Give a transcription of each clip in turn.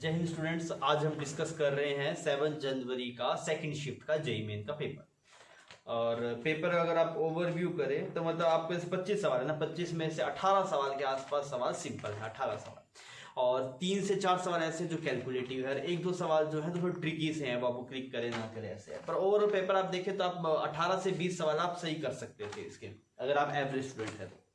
जय हिंद स्टूडेंट्स। आज हम डिस्कस कर रहे हैं 7 जनवरी का सेकंड शिफ्ट का जेईई मेन का पेपर। और पेपर अगर आप ओवरव्यू करें तो मतलब आपके 25 सवाल है ना, 25 में से 18 सवाल के आसपास सवाल सिंपल है, 18 सवाल, और 3 से 4 सवाल ऐसे जो कैलकुलेटिव है, एक दो सवाल जो है तो थोड़े ट्रिकी से हैं, वो क्लिक करें ना करें ऐसे है। पर ओवरऑल पेपर आप देखें तो आप 18 से 20 सवाल आप सही कर सकते थे इसके, अगर आप एवरेज स्टूडेंट है तो।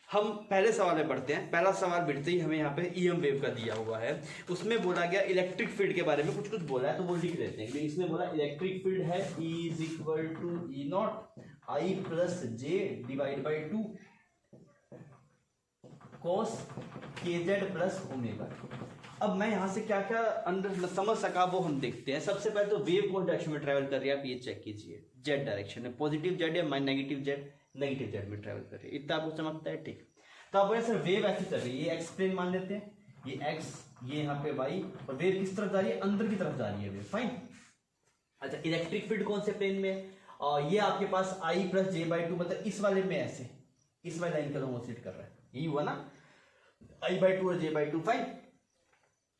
हम पहले सवाल में पढ़ते हैं। पहला सवाल बिठते ही हमें यहाँ पे ईएम वेव का दिया हुआ है, उसमें बोला गया इलेक्ट्रिक फील्ड के बारे में कुछ कुछ बोला है, तो वो लिख लेते हैं। इसमें बोला इलेक्ट्रिक फील्ड है E is equal to E naught I plus J divide by 2 cos kz plus omega. अब मैं यहाँ से क्या क्या अंदर समझ सका वो हम देखते हैं। सबसे पहले तो वेव कौन डायरेक्शन में ट्रेवल कर रही है, आप ये चेक कीजिए। जेड डायरेक्शन में, पॉजिटिव जेड या नेगेटिव जेड, नेगेटिव जेड में ट्रेवल कर रही है, इतना आपको चमकता है, ठीक। तो आप बोले सर वेव ऐसी चल रही है, ये एक्स प्लेन मान लेते हैं, ये एक्स, ये यहाँ पे वाई, और वेव किस तरफ जा रही है, अंदर की तरफ जा रही है वेव, फाइन। अच्छा, इलेक्ट्रिक फील्ड कौन से प्लेन में है, और ये आपके पास आई प्लस जे बाई 2, मतलब इस वाले में ऐसे, इस वाले लाइन का ऑपोजिट कर रहा है, यही हुआ ना, आई बाई 2 और जे बाई 2, फाइन।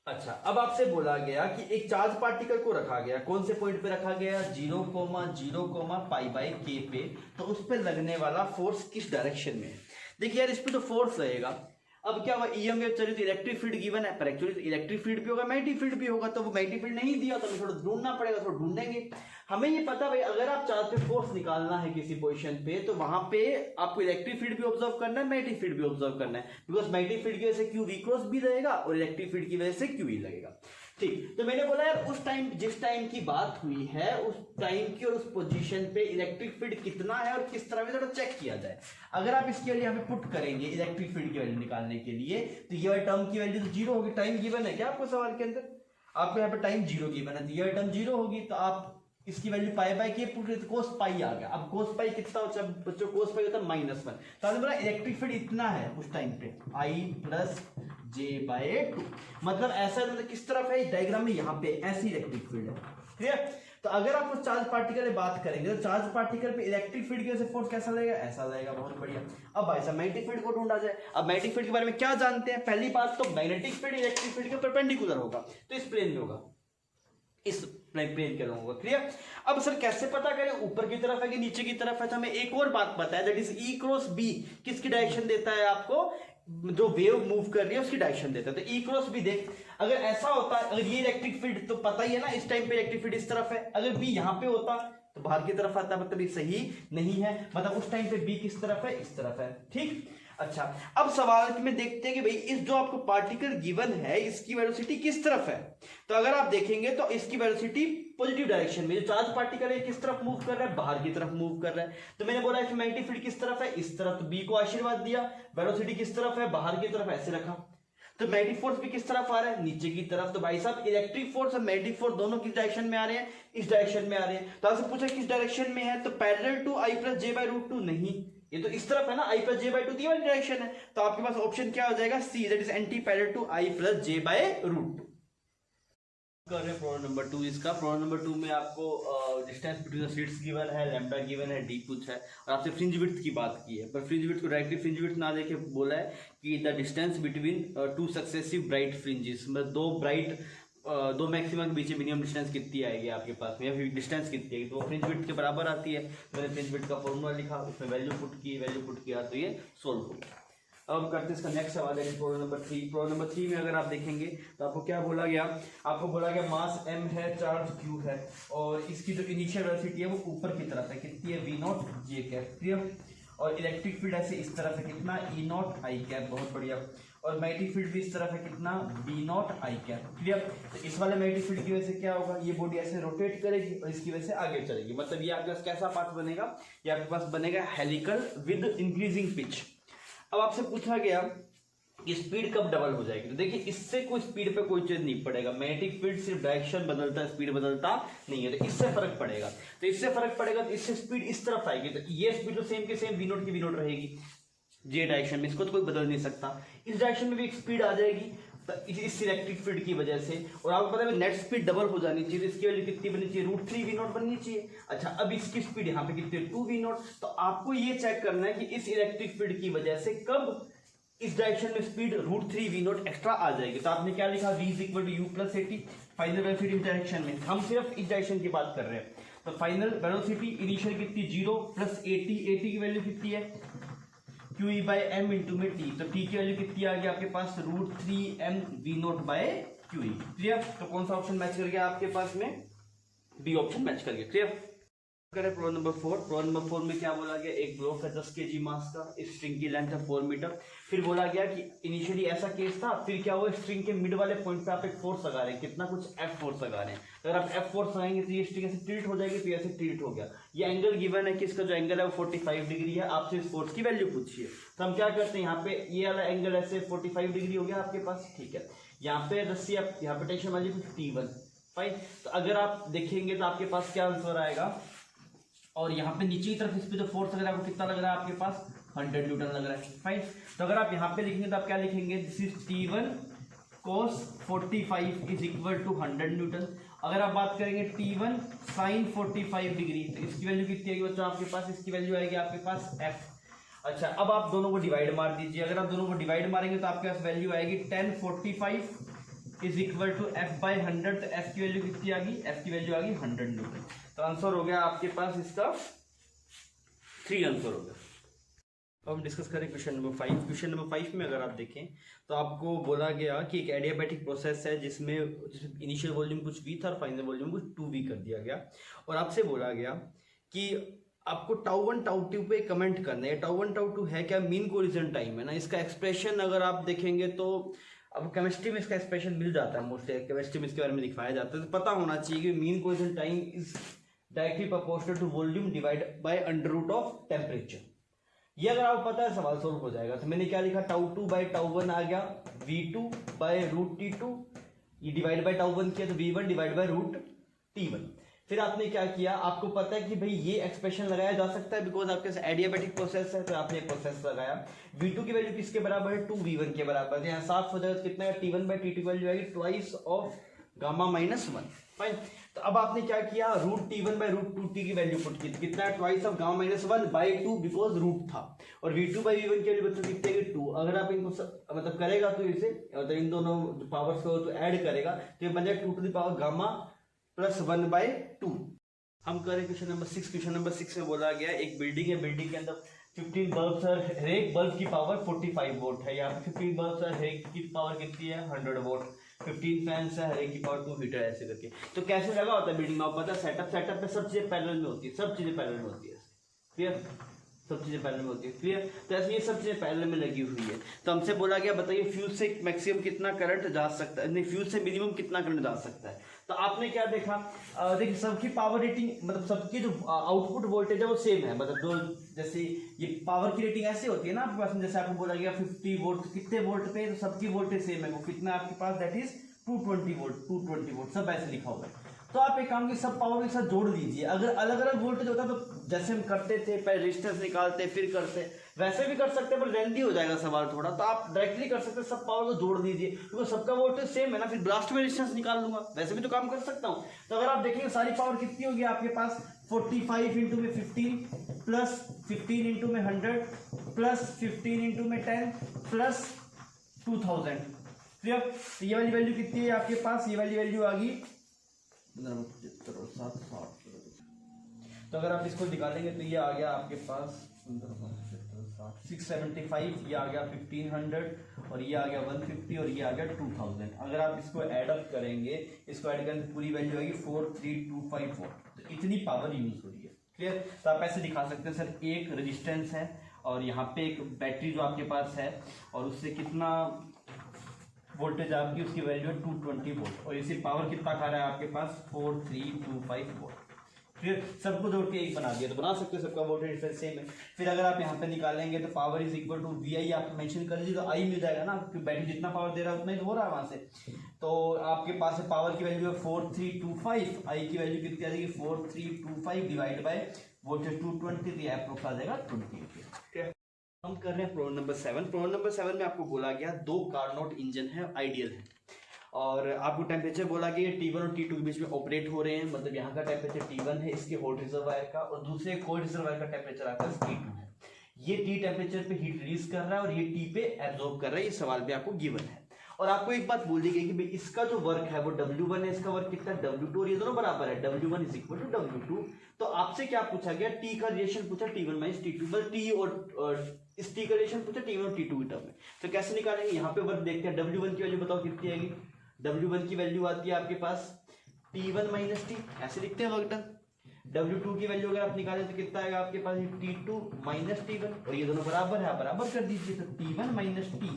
अच्छा, अब आपसे बोला गया कि एक चार्ज पार्टिकल को रखा गया, कौन से पॉइंट पे रखा गया, 0,0 पाई बाई के पे, तो उस पे लगने वाला फोर्स किस डायरेक्शन में है। देखिए यार, इस पे तो फोर्स लगेगा। अब क्या हुआ, ईएम वेव चली तो इलेक्ट्रिक फील्ड गिवन है, पर एक्चुअली इलेक्ट्रिक फील्ड भी होगा, मैग्नेटिक फील्ड भी होगा, तो वो मैग्नेटिक फील्ड नहीं दिया तो हमें थोड़ा ढूंढना पड़ेगा, थोड़ा ढूंढेंगे। हमें ये पता भाई, अगर आप चार्ज पे फोर्स निकालना है किसी पोजीशन पे, तो वहां पे आपको इलेक्ट्रिक फील्ड भी ऑब्जर्व करना है, मैग्नेटिक फील्ड भी ऑब्जर्व करना है, बिकॉज मैग्नेटिक फील्ड की वजह से क्यू वी क्रॉस भी रहेगा और इलेक्ट्रिक फील्ड की वजह से क्यू ई लगेगा, ठीक। तो मैंने बोला यार, उस टाइम जिस टाइम की बात हुई है, उस टाइम की और उस पोजीशन पे इलेक्ट्रिक फील्ड कितना है और किस तरह में थोड़ा चेक किया जाए। अगर आप इसके लिए हमें पुट करेंगे इलेक्ट्रिक फील्ड की वैल्यू निकालने के लिए, तो ये टर्म की वैल्यू तो 0 होगी। टाइम गिवन है क्या आपको सवाल के अंदर, आपको यहाँ पे टाइम 0 गिवन है, तो ये टर्म 0 होगी, तो आप इसकी वैल्यू पाई बाई के पुट तो कोस पाई आ गया। अब कोस पाई कितना होता है बच्चों, कोस पाई होता है -1, तो आपने बोला इलेक्ट्रिक फील्ड इतना है उस टाइम पे, आई प्लस जे बाय 2, मतलब ऐसा, मतलब किस तरफ है डायग्राम में, यहाँ पे ऐसी इलेक्ट्रिक फील्ड है, क्लियर। तो अगर आप उस चार्ज पार्टिकल में बात करेंगे, तो चार्ज पार्टिकल पे इलेक्ट्रिक फील्ड की वजह से फोर्स कैसा लगेगा, ऐसा लगेगा, बहुत बढ़िया। अब भाई साहब मैग्नेटिक फील्ड को ढूंढा जाए। अब मैग्नेटिक फील्ड के बारे में क्या जानते हैं, पहली बात तो मैग्नेटिक फील्ड इलेक्ट्रिक फील्ड के परपेंडिकुलर होगा, तो इस प्लेन में होगा, इस प्लेन के होगा, क्लियर। अब सर कैसे पता करें ऊपर की तरफ है कि नीचे की तरफ है, तो हमें एक और बात पता है, that is E cross B किसकी डायरेक्शन देता है आपको, जो वेव मूव कर रही है उसकी डायरेक्शन देता है। तो ई क्रॉस बी देख, अगर ऐसा होता, अगर ये इलेक्ट्रिक फील्ड तो पता ही है ना, इस टाइम पे इलेक्ट्रिक फील्ड इस तरफ है, अगर बी यहां पे होता तो बाहर की तरफ आता, मतलब ये सही नहीं है, मतलब उस टाइम पे बी किस तरफ है, इस तरफ है, ठीक। अच्छा, अब सवाल में देखते हैं कि भाई इस जो आपको पार्टिकल गिवन है इसकी वेलोसिटी किस तरफ है। तो अगर आप देखेंगे तो इसकी वेलोसिटी पॉजिटिव डायरेक्शन में, जो चार्ज पार्टिकल है किस तरफ मूव कर रहा है, बाहर की तरफ मूव कर रहा है। तो मैंने बोला कि मैग्नेटिक फील्ड किस तरफ है, इस तरफ, तो बी को आशीर्वाद दिया, वेलोसिटी किस तरफ है, बाहर की तरफ, ऐसे रखा। तो मैग्नेटिक फोर्स भी किस तरफ आ रहा है, नीचे की तरफ। तो भाई साहब इलेक्ट्रिक फोर्स और मैग्नेटिक फोर्स दोनों किस डायरेक्शन में आ रहे हैं, इस डायरेक्शन में आ रहे हैं। तो आपसे पूछा किस डायरेक्शन में है, तो parallel to I plus J by root 2, नहीं, ये तो इस तरफ है ना, आई प्लस जे बाई 2 वाली डायरेक्शन है, तो आपके पास ऑप्शन क्या हो जाएगा, C, that is anti parallel to I plus J by root 2। कर रहे हैं प्रॉब्लम नंबर 2 इसका। प्रॉब्लम नंबर 2 में आपको distance between the slits given है, लैम्डा गिवन है, डी पूछा है, और आपसे फ्रिंज विड्थ की बात की है, पर फ्रिंज विड्थ को डायरेक्टली फ्रिंज विड्थ ना देके बोला है कि the distance between 2 successive bright fringes, मतलब दो मैक्सिमम के बीच मिनिमम डिस्टेंस कितनी आएगी आपके पास में, या फिर डिस्टेंस कितनी आएगी, तो वो फ्रिंज विड्थ के बराबर आती है। मैंने फ्रिंज विड्थ का फॉर्मूला लिखा, उसमें वैल्यू पुट किया, तो ये सोल्व हो गया। अब करते हैं इसका नेक्स्ट सवाल है प्रॉब्लम नंबर 3। प्रॉब्लम नंबर 3 में अगर आप देखेंगे तो आपको क्या बोला गया, आपको बोला गया मास m है, चार्ज q है, और इसकी जो इनिशियल वेलोसिटी है वो ऊपर की तरफ है, कितनी है, v0 j कैप, क्लियर। और इलेक्ट्रिक फील्ड ऐसे इस तरफ है, कितना, E0 I कैप, बहुत बढ़िया। और मैग्नेटिक फील्ड भी इस तरफ है, कितना, B0 I कैप, क्लियर। तो इस वाले मैग्नेटिक फील्ड की वजह से क्या होगा, ये बॉडी ऐसे रोटेट करेगी और इसकी वजह से आगे चलेगी, मतलब ये आपके पास कैसा पाथ बनेगा, ये आपके पास बनेगा हेलिकल विद इंक्रीजिंग पिच। अब आपसे पूछा गया कि स्पीड कब डबल हो जाएगी, तो देखिए इससे कोई स्पीड पे कोई चेंज नहीं पड़ेगा, मैग्नेटिक फील्ड सिर्फ डायरेक्शन बदलता है, स्पीड बदलता नहीं है, तो इससे फर्क पड़ेगा। तो इससे फर्क पड़ेगा तो इससे स्पीड इस तरफ आएगी, तो ये स्पीड तो सेम के सेम v0 की v0 रहेगी, जे डायरेक्शन में, इसको तो कोई बदल नहीं सकता। इस डायरेक्शन में भी एक स्पीड आ जाएगी इस इलेक्ट्रिक फील्ड की वजह से, और आपको पता है नेट स्पीड डबल हो जानी चाहिए, तो इसकी वैल्यू कितनी बननी चाहिए, √3 v0 बननी चाहिए। अच्छा, अब इसकी स्पीड यहाँ पे कितनी है, 2 v0, तो आपको ये चेक करना है कि इस इलेक्ट्रिक फील्ड की वजह से कब इस डायरेक्शन में स्पीड √3v0 एक्स्ट्रा आ जाएगी। तो आपने क्या लिखा, v is equal to u plus 80, final velocity इस डायरेक्शन में, हम सिर्फ इस डायरेक्शन की बात कर रहे हैं। तो फाइनल वेलोसिटी इनिशियल कितनी 0 प्लस 80 की वैल्यू कितनी है QE बाई m इंटू में t, तो t की वैल्यू कितनी आ गई आपके पास √3mv0 बाय QE। क्लियर? तो कौन सा ऑप्शन मैच कर गया आपके पास में, बी ऑप्शन मैच कर गया। क्लियर? करें प्रॉब्लम नंबर 4। प्रॉब्लम नंबर 4 में क्या बोला गया, एक ब्लॉक है 10 kg मास का, इस स्ट्रिंग की लेंथ है 4 मीटर। फिर बोला गया कि इनिशियली ऐसा केस था, फिर क्या हुआ, स्ट्रिंग के मिड वाले पॉइंट पे आप एक फोर्स लगा रहे हैं, कितना कुछ F फोर्स लगा रहे हैं। अगर आप F फोर्स लगाएंगे तो ये स्ट्रिंग ऐसे टिल्ट हो जाएगी, तो ऐसे टिल्ट हो गया। ये एंगल गिवन है कि इसका जो एंगल है वो 45 डिग्री है, आपसे इस फोर्स की वैल्यू पूछिए। तो हम क्या करते हैं, यहाँ पे ये वाला एंगल ऐसे 45 डिग्री हो गया आपके पास, ठीक है। यहाँ पे रस्सी, यहाँ पे टेंशन वैल्यू T1, फाइन। तो अगर आप देखेंगे तो आपके पास क्या आंसर आएगा, और यहाँ पे नीचे की तरफ इस पे जो फोर्स लग रहा है वो कितना लग रहा है आपके पास 100 न्यूटन लग रहा है, फाइन। तो अगर आप यहाँ पे लिखेंगे तो आप क्या लिखेंगे, this is T1 cos 45 is equal to 100 newton. अगर आप बात करेंगे T1 sin 45 डिग्री, तो इसकी वैल्यू कितनी आएगी बच्चों आपके पास, इसकी वैल्यू आएगी आपके पास F। अच्छा, अब आप दोनों को डिवाइड मार दीजिए। अगर आप दोनों को डिवाइड मारेंगे तो आपके पास वैल्यू आएगी tan 45 is equal to F by 100। तो F की वैल्यू कितनी आ गई, F की वैल्यू आ गई 100 न्यूटन। तो आंसर हो गया आपके पास इसका 3 आंसर हो गया। अब हम डिस्कस करें क्वेश्चन नंबर 5। क्वेश्चन नंबर 5 में अगर आप देखें तो आपको बोला गया कि एक एडियाबैटिक प्रोसेस है जिसमें इनिशियल वॉल्यूम कुछ v था और फाइनल वॉल्यूम कुछ 2v कर दिया गया, और आपसे बोला गया कि आपको τ1 τ2 पे कमेंट करना है। τ1 τ2 है क्या, मीन कोलिजन टाइम है ना। इसका एक्सप्रेशन अगर आप देखेंगे तो अब केमिस्ट्री में इसका एक्सप्रेशन मिल जाता है, मोस्टली केमिस्ट्री में इसके बारे में दिखाया जाता है। तो पता होना चाहिए कि mean collision time is directly proportional to volume divide by under root of temperature. ये अगर आपको पता है सवाल सोल्व हो जाएगा। तो मैंने क्या लिखा, τ2 बाई τ1 आ गया v2 बाय √T2, ये डिवाइड बाय τ1 किया तो v1 डिवाइड बाय √T1। फिर आपने क्या किया, आपको पता है कि भाई ये एक्सप्रेशन लगाया जा सकता है बिकॉज आपके एडियाबैटिक प्रोसेस है, तो आपने प्रोसेस लगाया। v2 की वैल्यू किसके बराबर है, 2v1 के बराबर है। यहाँ साफ हो जाएगा तो कितना है, T1 बाई T2 वैल्यू आएगी twice of gamma minus 1, fine. तो अब आपने क्या किया, √T1 बाई √2t की वैल्यू पुट की, कितना है twice of gamma minus 1 by 2 because root था, और v2 बाई v1 की वैल्यू बच्चों कितनी है 2। अगर आप इनको मतलब करेगा तो इसे मतलब इन दोनों पावर्स को तो ऐड करेगा तो ये बन जाएगा 2 to the power gamma plus 1 by 2। हम करें क्वेश्चन नंबर 6। क्वेश्चन नंबर 6 में बोला गया एक बिल्डिंग है, बिल्डिंग के अंदर 15 बल्ब है, हर एक बल्ब की पावर 45 वोल्ट है। यहाँ पे 15 बल्ब है, हर एक की पावर कितनी है 100 वोल्ट। 15 फैंस है, हर एक की पावर 2 हीटर, ऐसे करके। तो कैसे लगा होता है बिल्डिंग में, आपको पता है सेटअप पे सब चीजें पैरेलल में होती है, सब चीजें पैरेलल में होती है, क्लियर, सब चीजें पैरेलल में होती है, क्लियर। तो ऐसे ये सब चीजें पैरेलल में लगी हुई है। तो हमसे बोला गया बताइए फ्यूज से मैक्सिमम कितना करंट जा सकता है, नहीं फ्यूज से मिनिमम कितना करंट जा सकता है। तो आपने क्या देखा, देखिए सबकी पावर रेटिंग मतलब सबकी जो आउटपुट वोल्टेज है वो सेम है, मतलब जो जैसे ये पावर की रेटिंग ऐसे होती है ना आपके पास, जैसे आपको बोला गया 50 वोल्ट कितने वोल्ट पे, तो सबकी वोल्टेज सेम है, वो कितना आपके पास दैट इज 220 वोल्ट, 220 वोल्ट सब ऐसे लिखा हुआ है। तो आप एक काम की सब पावर के साथ जोड़ दीजिए। अगर अलग अलग वोल्टेज होता तो जैसे हम करते थे पहले रेजिस्टेंस निकालते फिर करते, वैसे भी कर सकते हैं पर लेंथी हो जाएगा सवाल थोड़ा। तो आप डायरेक्टली कर सकते हैं, सब पावर को जोड़ दीजिए क्योंकि सबका वोल्टेज सेम है ना, फिर ब्लास्ट में रेजिस्टेंस निकाल लूंगा, वैसे भी तो काम कर सकता हूँ। तो अगर आप देखेंगे सारी पावर कितनी होगी आपके पास 45 इंटू में 15 प्लस 15 इंटू में 100 प्लस 15 इंटू में 10 प्लस 2000, क्लियर। तो ये वाली वैल्यू कितनी है आपके पास, ये वाली वैल्यू आ गई 760। तो अगर आप इसको निकालेंगे तो ये आ गया आपके पास 675, ये आ गया 1500 और ये आ गया 150 और ये आ गया 2000। अगर आप इसको ऐड अप करेंगे, इसको ऐड करेंगे पूरी वैल्यू आएगी 43254। तो इतनी पावर यूज हो रही है, क्लियर। तो आप ऐसे दिखा सकते हैं सर, एक रेजिस्टेंस है और यहाँ पे एक बैटरी जो आपके पास है और उससे कितना वोल्टेज आपकी उसकी वैल्यू है 220 वोल्ट और इसी पावर कितना खा रहा है आपके पास 4325 वोल्ट। फिर सबको जोड़ के एक बना दिया, तो बना सकते हो, सबका वोल्टेज डिफरेंस सेम है। फिर अगर आप यहाँ पे निकालेंगे तो power is equal to VI आप मेंशन कर लीजिए तो I मिल जाएगा ना, क्योंकि बैटरी जितना पावर दे रहा है उतना ही तो हो रहा है वहां से। तो आपके पास पावर की वैल्यू है 4325, I की वैल्यू कितनी आ जाएगी 4325 डिवाइड बाय वोल्टेज 220, तो अप्रोक्स आ जाएगा 20। हम कर रहे हैं प्रॉब्लम नंबर 7। प्रॉब्लम नंबर 7 में आपको बोला गया 2 कार्नोट इंजन है, आइडियल है, और आपको टेम्परेचर बोला गया T1 और T2 के बीच में ऑपरेट हो रहे हैं। मतलब यहाँ का टेम्परेचर T1 है इसके हॉट रिजर्वायर का, और दूसरे कोल्ड रिजर्वायर का टेम्परेचर आपका T2 है। ये टी टेम्परेचर पे हीट रिलीज कर रहा है और ये टी पे एब्जॉर्ब कर रहा है, ये सवाल भी आपको गिवन है। और आपको एक बात बोल दी गई कि भाई इसका जो वर्क है वो W1 है, इसका वर्क कितना W2, और ये दोनों बराबर है, W1 is equal to W2। तो आपसे क्या पूछा गया, टी का रिलेशन पूछा T1 माइनस T2, बस टी और इस टी का रिलेशन पूछा T1 और T2 की टर्म में। तो कैसे निकालेंगे, यहाँ पे वर्क देखते हैं। W1 की वैल्यू बताओ कितनी आएगी, W1 की वैल्यू आती है आपके पास T1 माइनस टी, ऐसे लिखते हैं वर्क डन। W2 की वैल्यू अगर आप निकालें तो कितना आएगा आपके पास, T2 माइनस T1, और ये दोनों बराबर है, बराबर कर दीजिए। तो T1 minus T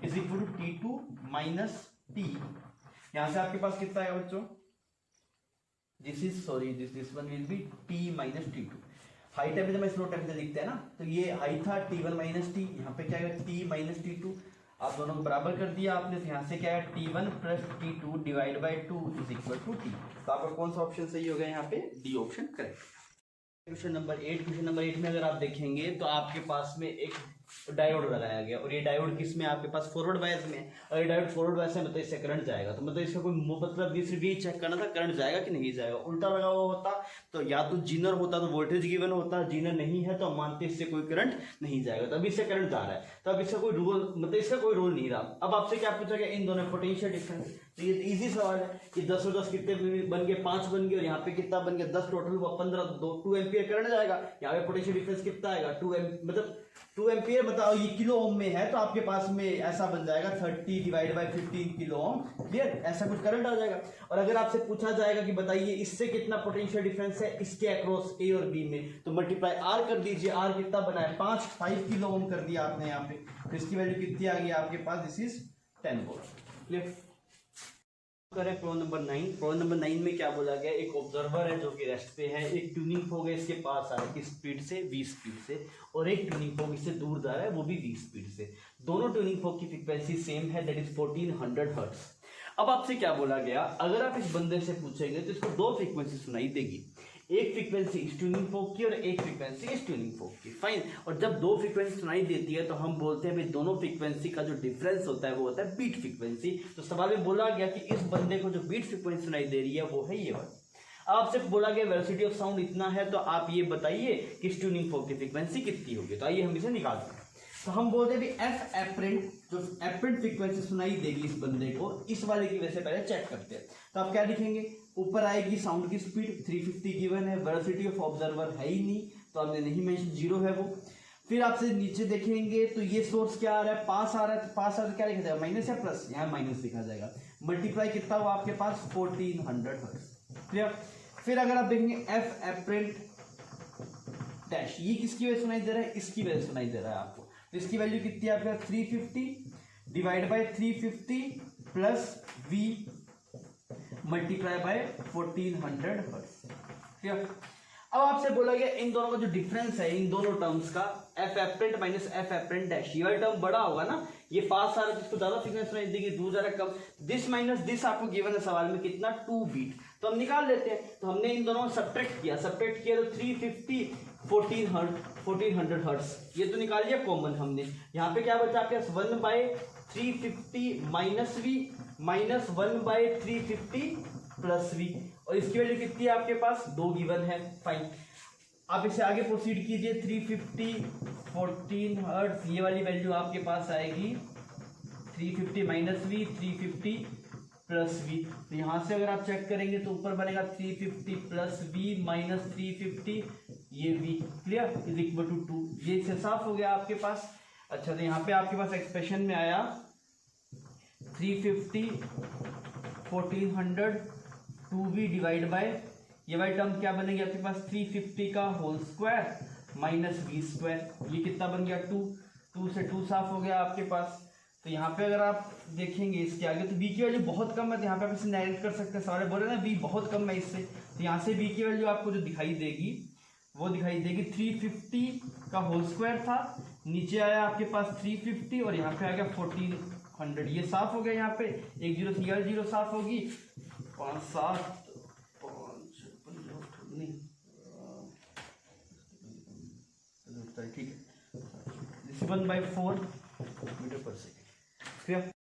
is equal to T2 minus T. यहां से आपके पास कितना आएगा बच्चों, this one will be T minus T2। High temperature में स्लो टेम्परेचर लिखते हैं ना, तो ये हाई था T1 माइनस टी, यहाँ पे क्या है T माइनस T2, आप दोनों को बराबर कर दिया आपने। तो यहाँ से क्या है T1 plus T2 divide by 2 is equal to T। तो आपका कौन सा ऑप्शन सही होगा यहाँ पे, D option correct. Question number 8 में अगर आप देखेंगे तो आपके पास में एक डायोड लगाया गया, और ये डायोड किस में आपके पास फॉरवर्ड बायस में है। अगर डायोड फॉरवर्ड बायस है मतलब इससे करंट जाएगा, तो मतलब इसका कोई मतलब ये सिर्फ ये चेक करना था करंट जाएगा कि नहीं जाएगा। उल्टा लगा हुआ होता तो या तो जीनर होता तो वोल्टेज गिवन होता, जीनर नहीं है तो हम मानते इससे कोई करंट नहीं जाएगा। तो अभी इससे करंट जा रहा है, तो अब इसका कोई रूल मतलब इसका कोई रोल नहीं रहा। अब आपसे क्या पूछा गया, इन दोनों पोटेंशियल डिफरेंस। तो ये इजी सवाल है कि 10 और 10 कितने बन गए, 5 बन गए, और यहाँ पे कितना बन गया 10, टोटल हुआ 15, 2 एम्पियर करंट जाएगा। यहाँ पे पोटेंशियल डिफरेंस कितना आएगा 2 एम्पियर। बताओ ये किलो ओम में है तो आपके पास में ऐसा बन जाएगा 30 divide by 15 kilo ohm, clear, ऐसा कुछ करंट आ जाएगा। और अगर आपसे पूछा जाएगा कि बताइए इससे कितना पोटेंशियल डिफरेंस है इसके अक्रॉस ए और बी में, तो मल्टीप्लाई आर कर दीजिए। आर कितना बना है 5 किलो ओम कर दिया आपने यहाँ पे, तो इसकी वैल्यू कितनी आ गई आपके पास, दिस इज 10 वोल्ट, क्लियर। करें प्रॉब्लम नंबर 9। प्रॉब्लम नंबर 9 में क्या बोला गया, एक ऑब्जर्वर है जो कि रेस्ट पे है, एक ट्यूनिंग फोक है इसके पास आ रहा है किस स्पीड से, v स्पीड से, और एक ट्यूनिंग फोक इससे दूर जा रहा है वो भी v स्पीड से। दोनों ट्यूनिंग फोक की फ्रीक्वेंसी सेम है, दैट इज 1400 हर्ट्ज। अब आपसे क्या बोला गया, अगर आप इस बंदे से पूछेंगे तो इसको 2 फ्रीक्वेंसी सुनाई देगी, एक फ्रीक्वेंसी इस ट्यूनिंग फोक की और एक फ्रीक्वेंसी इस ट्यूनिंग फोक की, फाइन। और जब 2 फ्रीक्वेंसी सुनाई देती है तो हम बोलते हैं भाई दोनों फ्रीक्वेंसी का जो डिफरेंस होता है वो होता है बीट फ्रीक्वेंसी। तो सवाल में बोला गया कि इस बंदे को जो बीट फ्रीक्वेंसी सुनाई दे रही है वो है ये वाली। आपसे बोला गया वेलोसिटी ऑफ साउंड इतना है, तो आप ये बताइए कि इस ट्यूनिंग फोक की फ्रीक्वेंसी कितनी होगी। तो आइए हम इसे निकालते हैं। तो हम बोलते हैं भी एफ एपरेंट, जो एपरेंट फ्रीक्वेंसी सुनाई देगी इस बंदे को, इस वाले की वजह से पहले चेक करते हैं। तो आप क्या लिखेंगे, ऊपर आएगी साउंड की स्पीड 350 गिवन है, वेलोसिटी ऑफ ऑब्जर्वर है ही नहीं तो आपने नहीं मेंशन, 0 है वो। फिर आपसे नीचे देखेंगे तो ये सोर्स क्या आ रहा है, पास आ रहा है, तो पास आ रहा है क्या लिखा जाएगा, माइनस या प्लस, यहाँ माइनस लिखा जाएगा। मल्टीप्लाई कितना हुआ आपके पास 1400 हर्ट्ज, क्लियर। फिर अगर आप देखेंगे एफ एपरेंट डैश, ये किसकी वजह सुनाई दे रहा है, इसकी वजह सुनाई दे रहा है आपको। तो इसकी वैल्यू कितनी है आपके पास 350 divide by 350 plus v multiply by 1400 hertz, ठीक। अब आपसे बोला गया इन दोनों का जो डिफरेंस है इन दोनों टर्म्स का, F apparent minus F apparent dash, ये वाला टर्म बड़ा होगा ना, ये पास आ रहा है जिसको ज्यादा फ्रीक्वेंसी सुनाई देगी, दूर जा रहा है कम, दिस माइनस दिस आपको गिवन है सवाल में कितना 2 बीट, तो हम निकाल लेते हैं। तो हमने इन दोनों सब्ट्रैक्ट किया तो 350 1400 हर्ट्ज, ये तो निकाल लिया कॉमन हमने। यहाँ पे क्या बचा आपके पास 1/350 minus V minus 1/350 plus V, और इसकी वैल्यू कितनी है आपके पास 2 गिवन है, फाइन। आप इसे आगे प्रोसीड कीजिए, 350 14 हर्ट्ज, ये वाली वैल्यू आपके पास आएगी 350 माइनस वी 350 प्लस वी। तो यहाँ से अगर आप चेक करेंगे तो ऊपर बनेगा 350 प्लस वी माइनस 350, ये V, clear, is equal to 2। ये इससे साफ हो गया आपके पास। अच्छा, तो यहाँ पे आपके पास एक्सप्रेशन में आया 350 1400 2v डिवाइड बाय, ये वाली टर्म क्या बनेगी आपके पास 350 का whole square minus V square, ये कितना बन गया 2 से 2 साफ हो गया आपके पास। तो यहाँ पे अगर आप देखेंगे इसके आगे तो v की वैल्यू बहुत कम है, तो यहाँ पे आप इसे नेगलेक्ट कर सकते हैं, सारे बोले ना v बहुत कम है इससे, तो यहाँ से v की वैल्यू आपको जो दिखाई देगी वो दिखाई देगी 350 का होल स्क्वायर था, नीचे आया आपके पास 350 और यहाँ पे आ गया 1400, ये साफ हो गया। यहाँ पे 1 0 से 0 साफ होगी, 5 7 5 ठीक है, 1/4 मीटर पर सेकेंड।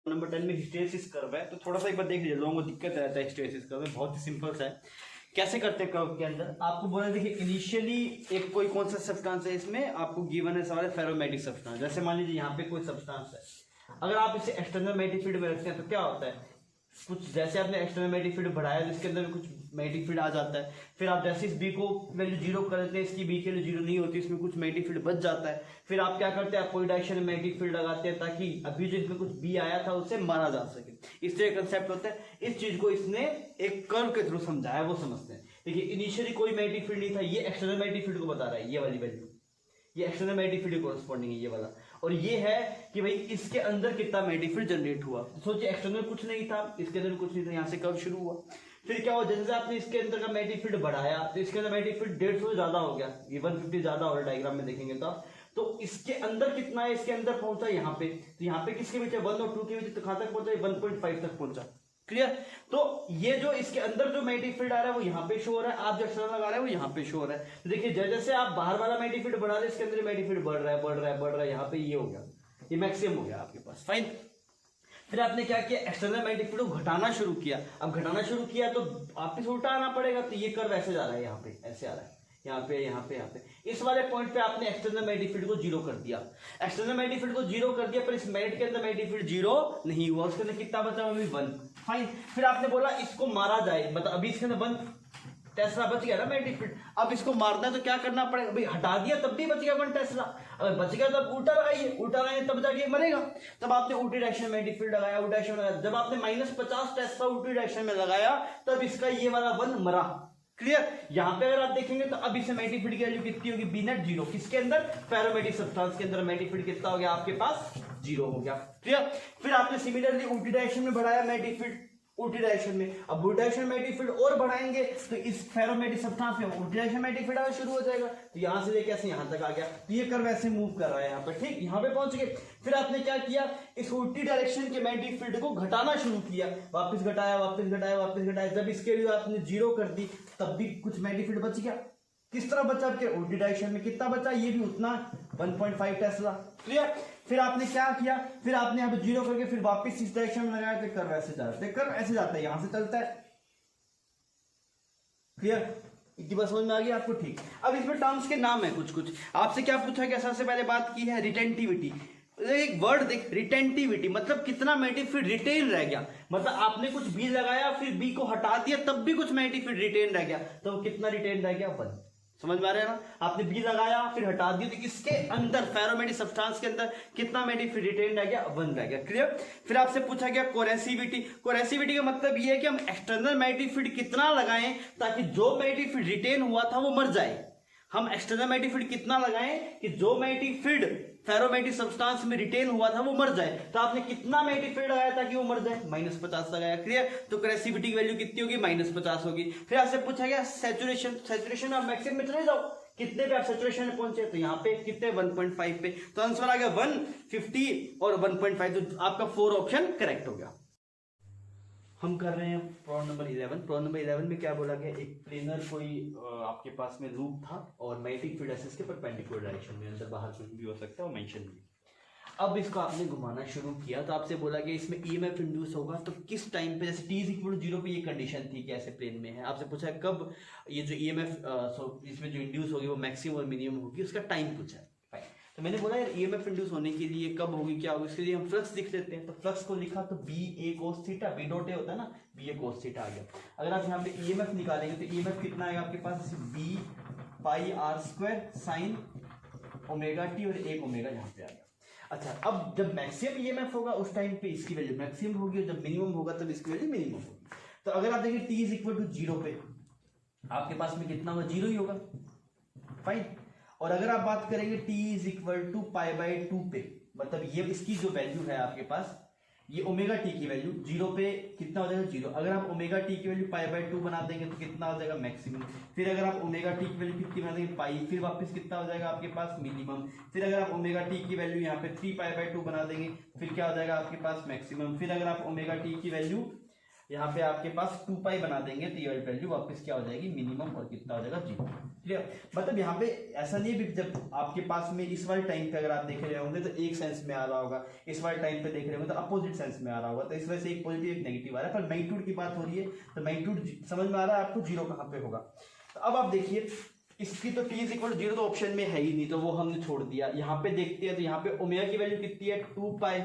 नंबर 10 में हिस्टेरेसिस कर्व है, तो थोड़ा सा एक बार देख लीजिए, लोगों को दिक्कत रहता है हिस्टेरेसिस कर्व में, बहुत ही सिंपल सा है कैसे करते हैं कर्व के अंदर? आपको बोला देखिए इनिशियली एक कोई कौन सा सब्सटेंस है, इसमें आपको गिवन है सवाल फेरोमैग्नेटिक सब्सटेंस। जैसे मान लीजिए यहाँ पे कोई सब्सटेंस है, अगर आप इसे एक्सटर्नल मैग्नेटिक फील्ड में रखते हैं तो क्या होता है, कुछ जैसे आपने एक्सटर्नल मैग्नेटिक फील्ड बढ़ाया तो इसके अंदर कुछ मैग्नेटिक फील्ड आ जाता है, फिर आप जैसे इस बी को वैल्यू जीरो कर देते हैं, इसकी बी की वैल्यू जीरो नहीं होती, इसमें कुछ मैग्नेटिक फील्ड बच जाता है, फिर आप क्या करते हैं, आप कोई डायरेक्शन में मैग्नेटिक फील्ड लगाते हैं ताकि अभी जो इसमें कुछ बी आया था उसे मारा जा सके। इस तरह कंसेप्ट होता है। इस चीज को इसने एक कर्व के थ्रू समझाया, वो समझते हैं। देखिए इनिशियली कोई मैग्नेटिक फील्ड नहीं था, ये एक्सटर्नल मैग्नेटिक फील्ड को बता रहा है, ये वाली वैल्यू, ये एक्सटर्नल मैग्नेटिक फील्ड कोरस्पॉन्डिंग है ये वाला, और ये है कि भाई इसके अंदर कितना मैग्नेटिक फील्ड जनरेट हुआ। तो सोचिए एक्सटर्नल कुछ नहीं था, इसके अंदर कुछ नहीं था, यहाँ से कर्व शुरू हुआ, फिर क्या हुआ, जैसे आपने इसके अंदर का मैग्नेटिक फील्ड बढ़ाया तो इसके अंदर मैग्नेटिक फील्ड 150 ज्यादा हो गया, ये 150 ज्यादा हो रहा है, डायग्राम में देखेंगे तो इसके अंदर कितना है, इसके अंदर पहुंचा यहाँ पे, तो यहाँ पे किसके बीच है 1 और 2 के बीच, तो कहां तक पहुंचा, 1.5 तक पहुंचा। क्लियर? तो ये जो इसके अंदर जो मैग्नेटिक फील्ड आ रहा है वो यहाँ पे शो हो रहा है, आप जो एक्सटर्नल लगा रहे हैं वो यहाँ पे शो हो रहा है। तो देखिए जैसे आप बाहर वाला मैग्नेटिक फील्ड बढ़ा रहे हैं, इसके अंदर मैग्नेटिक फील्ड बढ़ रहा है, बढ़ रहा है, बढ़ रहा है, यहाँ पे ये हो गया, ये मैक्सिमम हो गया आपके पास। फाइन। फिर आपने क्या किया, एक्सटर्नल मैग्नेटिक फील्ड को घटाना शुरू किया। अब घटाना शुरू किया तो वापिस उल्टा आना पड़ेगा, तो ये कर्व ऐसे जा रहा है, यहाँ पे ऐसे आ रहा है, यहाँ पे यहाँ पे यहाँ पे, इस वाले पॉइंट पे आपने एक्सटर्नल मैग्नेटिक फील्ड को जीरो कर दिया। एक्सटर्नल मैग्नेटिक फील्ड को जीरो कर दिया, पर इस मैग्नेट के अंदर मैग्नेटिक फील्ड जीरो नहीं हुआ, उसके अंदर कितना बचा, अभी 1। फाइन। फिर आपने बोला इसको मारा जाए, मतलब अभी इसके अंदर 1 टेस्ला बच गया ना मैग्नेटिक फील्ड, अब इसको मारना है तो क्या करना पड़ेगा, भाई हटा दिया तब भी बच गया 1 टेस्ला, अगर बच गया तो उल्टा लगाइए, उल्टा लगाइए तब जाके मरेगा। तब आपने उल्टी डायरेक्शन में मैग्नेटिक फील्ड लगाया, उल्टा डायरेक्शन में लगाया, जब आपने -50 टेस्ला उल्टी डायरेक्शन में लगाया तब इसका ये वाला 1 मरा। क्लियर? यहाँ पे अगर आप देखेंगे तो अब इसे मैग्नेटिक फील्ड की वैल्यू कितनी होगी, बी नेट 0, किसके अंदर, फेरोमैग्नेटिक सब्सटेंस के अंदर मैग्नेटिक फील्ड कितना हो गया आपके पास, 0 हो गया। क्लियर? फिर आपने सिमिलरली उल्टी डायरेक्शन में बढ़ाया मैग्नेटिक फील्ड, उल्टी डायरेक्शन में, अब उल्टी डायरेक्शन में मैग्नेटिक फील्ड और बढ़ाएंगे तो इस फेरोमैग्नेटिक सब्सटेंस में उल्टी डायरेक्शन मैग्नेटिक फील्ड आना शुरू हो जाएगा, तो यहां से लेके ऐसे यहां तक आ गया, तो ये कर्व ऐसे मूव कर रहा है यहाँ पर, ठीक, यहाँ पे पहुंच गए। फिर आपने क्या किया, इस उल्टी डायरेक्शन के मैग्नेटिक फील्ड को घटाना शुरू किया, वापस घटाया, वापस घटाया, वापस घटाया, जब इसके लिए आपने 0 कर दी तब भी कुछ मैग्नेटिक फील्ड बच गया। किस तरह बचा, आपके उल्टी डायरेक्शन में कितना बचा, ये भी उतना 1.5 टेस्ला। क्लियर? फिर आपने क्या किया, फिर आपने यहाँ पे 0 करके फिर वापस इस डायरेक्शन में लगाया, तो कर्व ऐसे जाता है, कर्व ऐसे जाता है, यहां से चलता है। क्लियर? इतनी बात समझ में आ गई आपको? ठीक। अब इसमें टर्म्स के नाम है कुछ कुछ, आपसे क्या पूछा गया, सबसे पहले बात की है रिटेंटिविटी। एक वर्ड देख, रिटेंटिविटी मतलब कितना मैग्नेटिक फील्ड रिटेन रह गया, मतलब आपने कुछ बी लगाया फिर बी को हटा दिया तब भी कुछ मैग्नेटिक फील्ड रिटेन रह गया, तो कितना रिटेन रह गया, 1। समझ में आ रहा है ना? आपने बी लगाया फिर हटा दिया, तो इसके अंदर फेरोमैग्नेटिक सब्सटेंस के अंदर कितना मैग्नेटिक फील्ड रिटेन रह गया, 1 रह गया। क्लियर? फिर आपसे पूछा गया कोरेसिविटी। कोरेसिविटी का मतलब ये है कि हम एक्सटर्नल मैग्नेटिक फील्ड कितना लगाएं ताकि जो मैग्नेटिक फील्ड रिटेन हुआ था वो मर जाए। हम एक्सटर्नल मैग्नेटिक फील्ड कितना लगाएं कि जो मैग्नेटिक फील्ड फेरोमैग्नेटिक सब्सटेंस में रिटेन हुआ था वो मर जाए, तो आपने कितना मैग्नेटिक फील्ड लगाया ताकि वो मर जाए, -50 लगाया। क्लियर? तो कोरेसिविटी की वैल्यू कितनी होगी, -50 होगी। फिर आपसे पूछा गया सैचुरेशन। सैचुरेशन आप मैक्सिमम में चले जाओ, कितने पे आप सैचुरेशन में पहुंचे, तो यहाँ पे कितने, 1.5 पे, तो आंसर आ गया 150 और 1.5, तो आपका 4 ऑप्शन करेक्ट हो गया। हम कर रहे हैं प्रॉब्लम नंबर 11। प्रॉब्लम नंबर 11 में क्या बोला गया, एक प्लेनर कोई आपके पास में लूप था और मैग्नेटिक फील्ड एक्सिस के परपेंडिकुलर डायरेक्शन में, अंदर बाहर कुछ भी हो सकता है और मेंशन भी। अब इसको आपने घुमाना शुरू किया तो आपसे बोला गया इसमें ईएमएफ इंड्यूस होगा, तो किस टाइम पे, जैसे t = 0 पे ये कंडीशन थी कि ऐसे प्लेन में है, आपसे पूछा है कब ये जो ईएमएफ इसमें जो इंड्यूस होगी वो मैक्सिमम और मिनिमम होगी, उसका टाइम पूछा है। तो मैंने बोला यार ईएमएफ इंड्यूस होने के लिए कब होगी, क्या होगी, इसके लिए हम फ्लक्स लिख लेते हैं। तो फ्लक्स को लिखा तो BA cos theta, B dot A होता है ना, BA cos थीटा आ गया। अगर आप यहाँ पे ईएमएफ निकालेंगे तो ईएमएफ कितना आएगा आपके पास, B πr² sin omega T और 1 ओमेगा यहाँ पे आ गया। अच्छा, अब जब मैक्सिमम ईएमएफ होगा उस टाइम पे इसकी वैल्यू मैक्सिमम होगी, और जब मिनिमम होगा तब इसकी वैल्यू मिनिमम होगी। तो अगर आप देखिए t = 0 पे आपके पास में कितना होगा, 0 ही होगा। फाइन। और अगर आप बात करेंगे t = π/2 पे, मतलब ये इसकी जो वैल्यू है आपके पास, ये ओमेगा टी की वैल्यू 0 पे कितना हो जाएगा, 0। अगर आप ओमेगा टी की वैल्यू π/2 बना देंगे तो कितना हो जाएगा, मैक्सिमम। फिर अगर आप ओमेगा टी की वैल्यू कितनी बना देंगे, पाई, फिर वापस कितना हो जाएगा आपके पास, मिनिमम। फिर अगर आप ओमेगा टी की वैल्यू यहाँ पे 3π/2 बना देंगे फिर क्या हो जाएगा आपके पास, मैक्सिमम। फिर अगर आप ओमेगा टी की वैल्यू यहाँ पे आपके पास 2 पाई बना देंगे तो ये वाली वैल्यू वापस क्या हो जाएगी, मिनिमम, और कितना हो जाएगा 0। क्लियर। मतलब यहाँ पे ऐसा नहीं है जब आपके पास में इस वाले टाइम पे अगर आप देख रहे होंगे तो एक सेंस में आ रहा होगा, इस वाले टाइम पे देख रहे होंगे तो अपोजिट सेंस में आ रहा होगा, तो इस वजह से एक पॉजिटिव एक नेगेटिव आ रहा है। पर मैग्नीट्यूड की बात हो रही है तो मैग्नीट्यूड समझ में आ रहा है आपको, 0 कहाँ पे होगा। तो अब आप देखिए इसकी तो t इक्वल 0 तो ऑप्शन में है ही नहीं, तो वो हमने छोड़ दिया। यहाँ पे देखते हैं तो यहाँ पे ओमेगा की वैल्यू कितनी है, 2 पाई